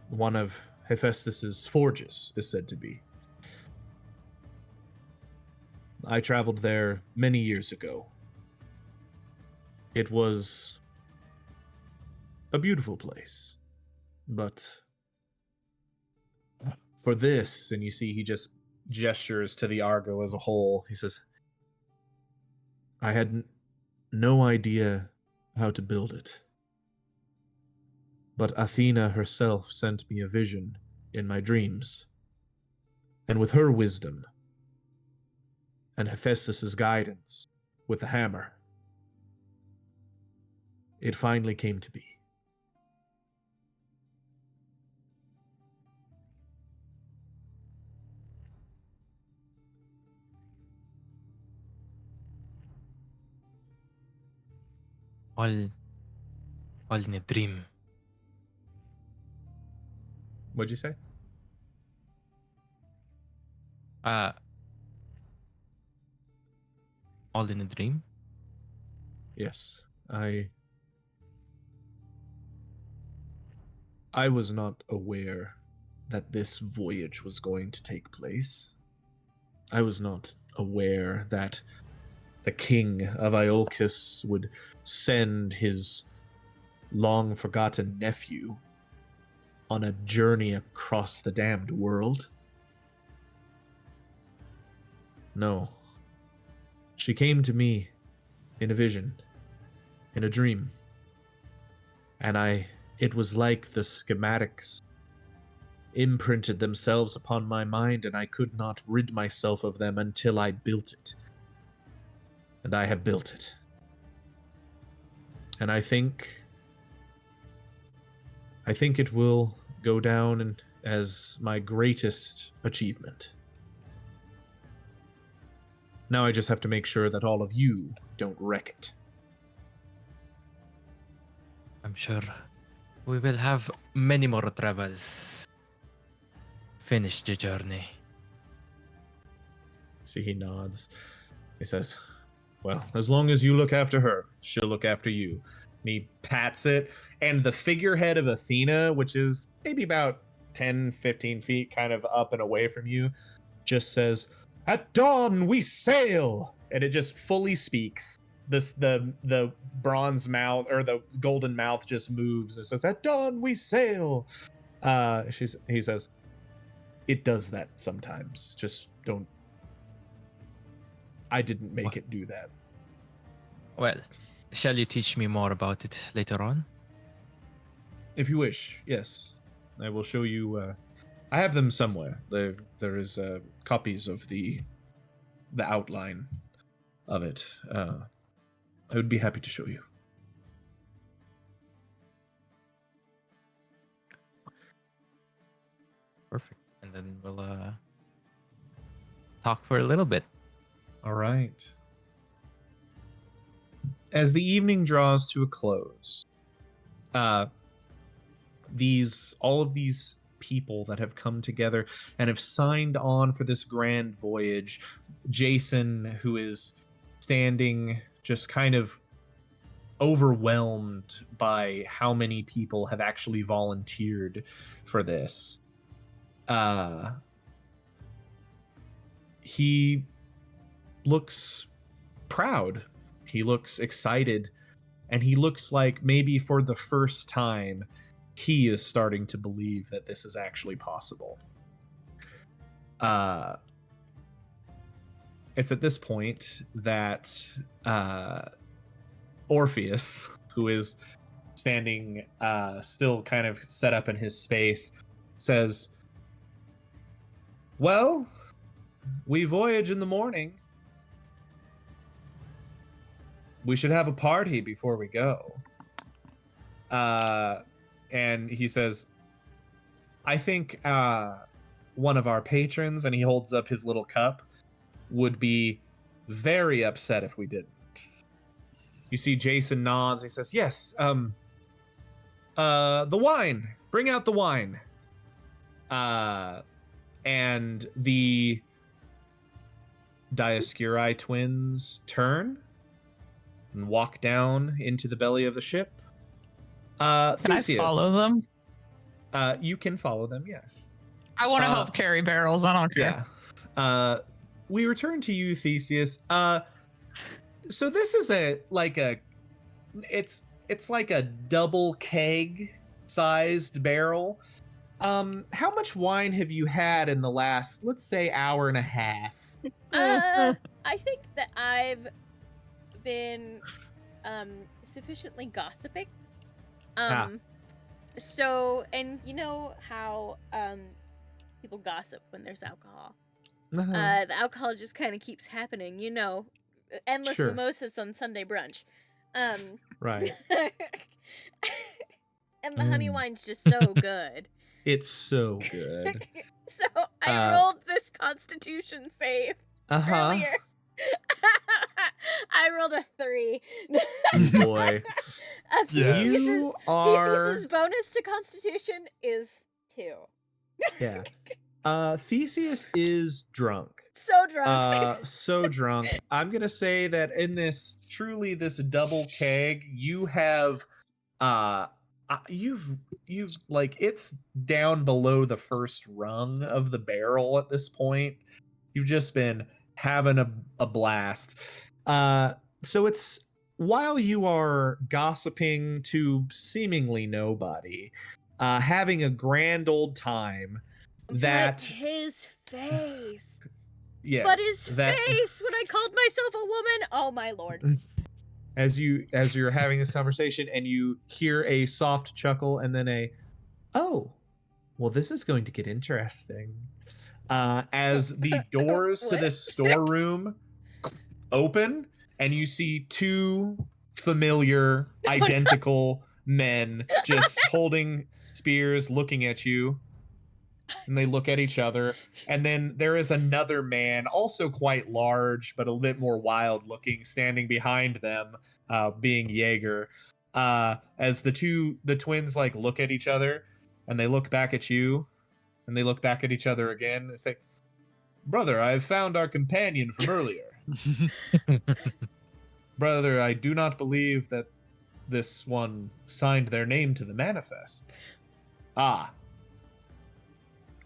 A: one of Hephaestus's forges is said to be. I traveled there many years ago. It was a beautiful place, but for this, and you see he just gestures to the Argo as a whole, he says, I had no idea how to build it. But Athena herself sent me a vision in my dreams. And with her wisdom and Hephaestus's guidance with the hammer, it finally came to be.
C: All in a dream.
A: What'd you say?
C: All in a dream?
A: Yes, I was not aware that this voyage was going to take place. I was not aware that the king of Iolcus would send his long-forgotten nephew on a journey across the damned world. No. She came to me in a vision, in a dream. And it was like the schematics imprinted themselves upon my mind, and I could not rid myself of them until I built it. And I have built it. And I think it will go down as my greatest achievement. Now I just have to make sure that all of you don't wreck it.
C: I'm sure we will have many more travels. Finish the journey.
A: See, he nods. He says, well, as long as you look after her, she'll look after you. And he pats it, and the figurehead of Athena, which is maybe about 10, 15 feet kind of up and away from you, just says, at dawn we sail! And it just fully speaks. The bronze mouth, or the golden mouth just moves and says, at dawn we sail! He says, it does that sometimes. Just don't... I didn't make it do that.
C: Well, shall you teach me more about it later on?
A: If you wish, yes. I will show you... I have them somewhere. There is copies of the outline of it. I would be happy to show you.
C: Perfect. And then we'll talk for a little bit.
A: All right. As the evening draws to a close, all of these people that have come together and have signed on for this grand voyage, Jason, who is standing just kind of overwhelmed by how many people have actually volunteered for this, he looks proud. He looks excited, and he looks like maybe for the first time he is starting to believe that this is actually possible. It's at this point that Orpheus, who is standing still kind of set up in his space, says, well, we voyage in the morning. We should have a party before we go. And he says, I think one of our patrons, and he holds up his little cup, would be very upset if we didn't. You see Jason nods. He says, yes, the wine. Bring out the wine. And the Dioscuri twins turn and walk down into the belly of the ship.
B: Can
A: Theseus,
B: I follow them?
A: You can follow them, yes.
B: I want to help carry barrels. I don't care.
A: Yeah. We return to you, Theseus. So this is it's like a double keg sized barrel. How much wine have you had in the last, let's say, hour and a half?
E: I think that I've been sufficiently gossiping. So, and you know how people gossip when there's alcohol. The alcohol just kind of keeps happening, you know, endless
A: Sure.
E: mimosas on Sunday brunch.
A: Right.
E: And the honey wine's just so good.
A: It's so good.
E: So I rolled this Constitution save earlier. I rolled a 3.
A: Boy.
E: Theseus's
A: are
E: bonus to Constitution is 2.
A: Yeah. Theseus is drunk.
E: So drunk.
A: So drunk. I'm gonna say that in this double keg, you have you've like, it's down below the first rung of the barrel at this point. You've just been having a blast. So it's while you are gossiping to seemingly nobody, having a grand old time, that
E: but his face.
A: Yeah.
E: But his face when I called myself a woman. Oh my lord.
A: As you're having this conversation and you hear a soft chuckle and then oh, well, this is going to get interesting. As the doors to this storeroom open and you see 2 familiar, identical men just holding spears looking at you. And they look at each other. And then there is another man, also quite large, but a bit more wild looking, standing behind them, being Jaeger. As the twins like look at each other and they look back at you and they look back at each other again. They say, "Brother, I have found our companion from earlier." "Brother, I do not believe that this one signed their name to the manifest." "Ah.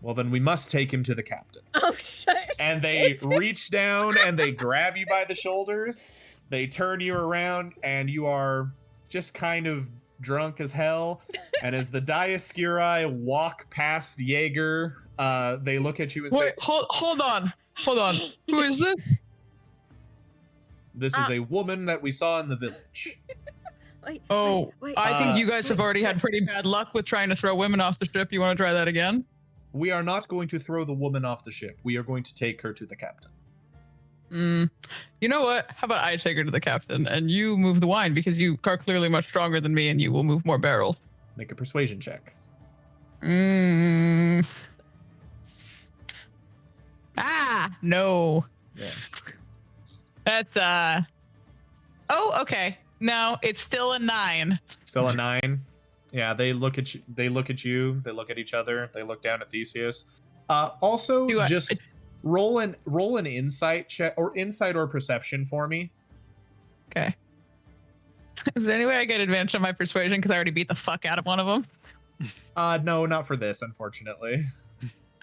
A: Well, then we must take him to the captain."
E: Oh, shit.
A: And they reach down and they grab you by the shoulders. They turn you around and you are just kind of drunk as hell. And as the Dioscuri walk past Jaeger, they look at you and say,
B: hold on. Who is this?
A: "This is a woman that we saw in the village."
E: Wait,
B: I think you guys have already had pretty bad luck with trying to throw women off the ship. You want to try that again?
A: "We are not going to throw the woman off the ship. We are going to take her to the captain."
B: You know what? How about I take her to the captain and you move the wine because you are clearly much stronger than me and you will move more barrels.
A: Make a persuasion check.
B: No.
A: Yeah.
B: That's Oh, okay. No, it's still a 9.
A: Still a 9. Yeah, they look at you. They look at you. They look at each other. They look down at Theseus. Also, roll an insight check or insight or perception for me.
B: Okay. Is there any way I get advantage on my persuasion because I already beat the fuck out of one of them?
A: No, not for this, unfortunately.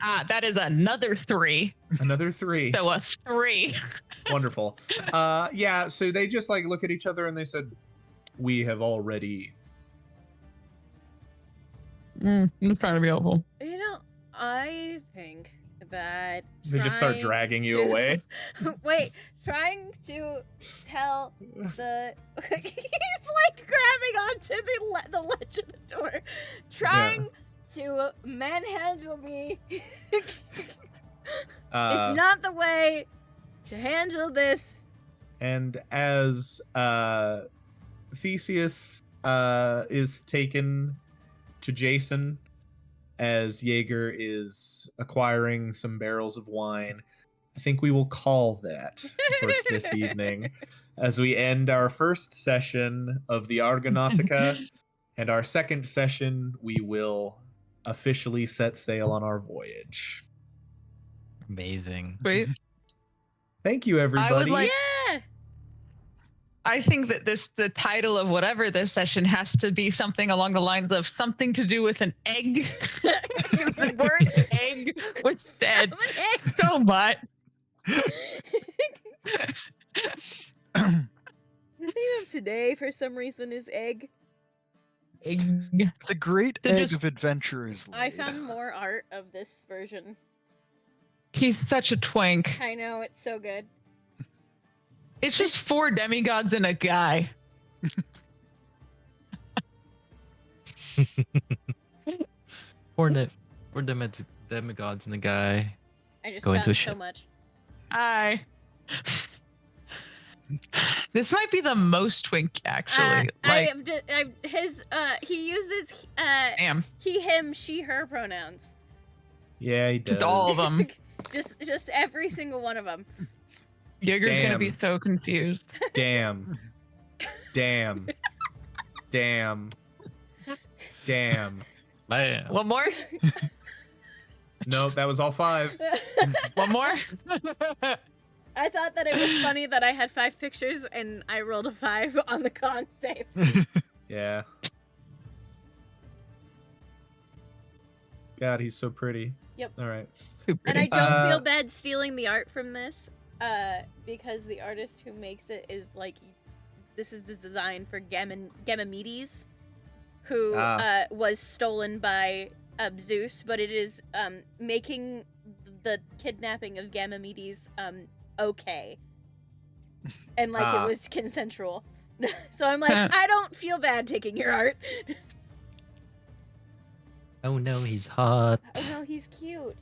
B: That is another 3.
A: Another 3.
B: So a 3.
A: Wonderful. Yeah. So they just like look at each other and they said, "We have already."
B: I'm trying to be helpful.
E: You know, I think that
A: They just start dragging you away.
E: Wait, trying to tell the he's like grabbing onto the ledge of the door, trying to manhandle me. It's not the way to handle this.
A: And as Theseus is taken to Jason, as Jaeger is acquiring some barrels of wine, I think we will call that for this evening, as we end our first session of the Argonautica, and our second session we will officially set sail on our voyage.
C: Amazing.
B: Sweet.
A: Thank you, everybody.
B: I would like.
E: Yeah.
B: I think that the title of whatever this session has to be something along the lines of something to do with an egg. The word egg was said
E: I'm an egg.
B: so much.
E: The theme of today, for some reason, is egg.
B: Egg.
D: The great
B: They're
D: egg
B: just-
D: of adventure is
E: I
D: laid.
E: found more art of this version.
B: He's such a twink.
E: I know, it's so good.
B: It's just 4 demigods and a guy.
C: Or demigods and the guy.
E: I just
C: Go into
E: found
C: a
E: so
C: ship.
E: much.
B: This might be the most twink, actually.
E: He uses
B: Damn.
E: he, him, she, her pronouns.
A: Yeah, he does.
B: Just all of them.
E: just every single one of them.
B: Jaeger's gonna
A: Damn.
B: be so confused.
A: Damn. Damn. Damn. Damn.
C: Man.
B: One more?
A: No, that was all 5.
B: One more?
E: I thought that it was funny that I had 5 pictures and I rolled a 5 on the con save.
A: Yeah. God, he's so pretty.
E: Yep.
A: All right.
E: And I don't feel
A: Uh,
E: bad stealing the art from this, because the artist who makes it is like, this is the design for Ganymedes, who was stolen by Zeus, but it is making the kidnapping of Ganymedes okay, and like it was consensual. So I'm like, I don't feel bad taking your art.
C: Oh no, he's hot.
E: Oh no, he's cute.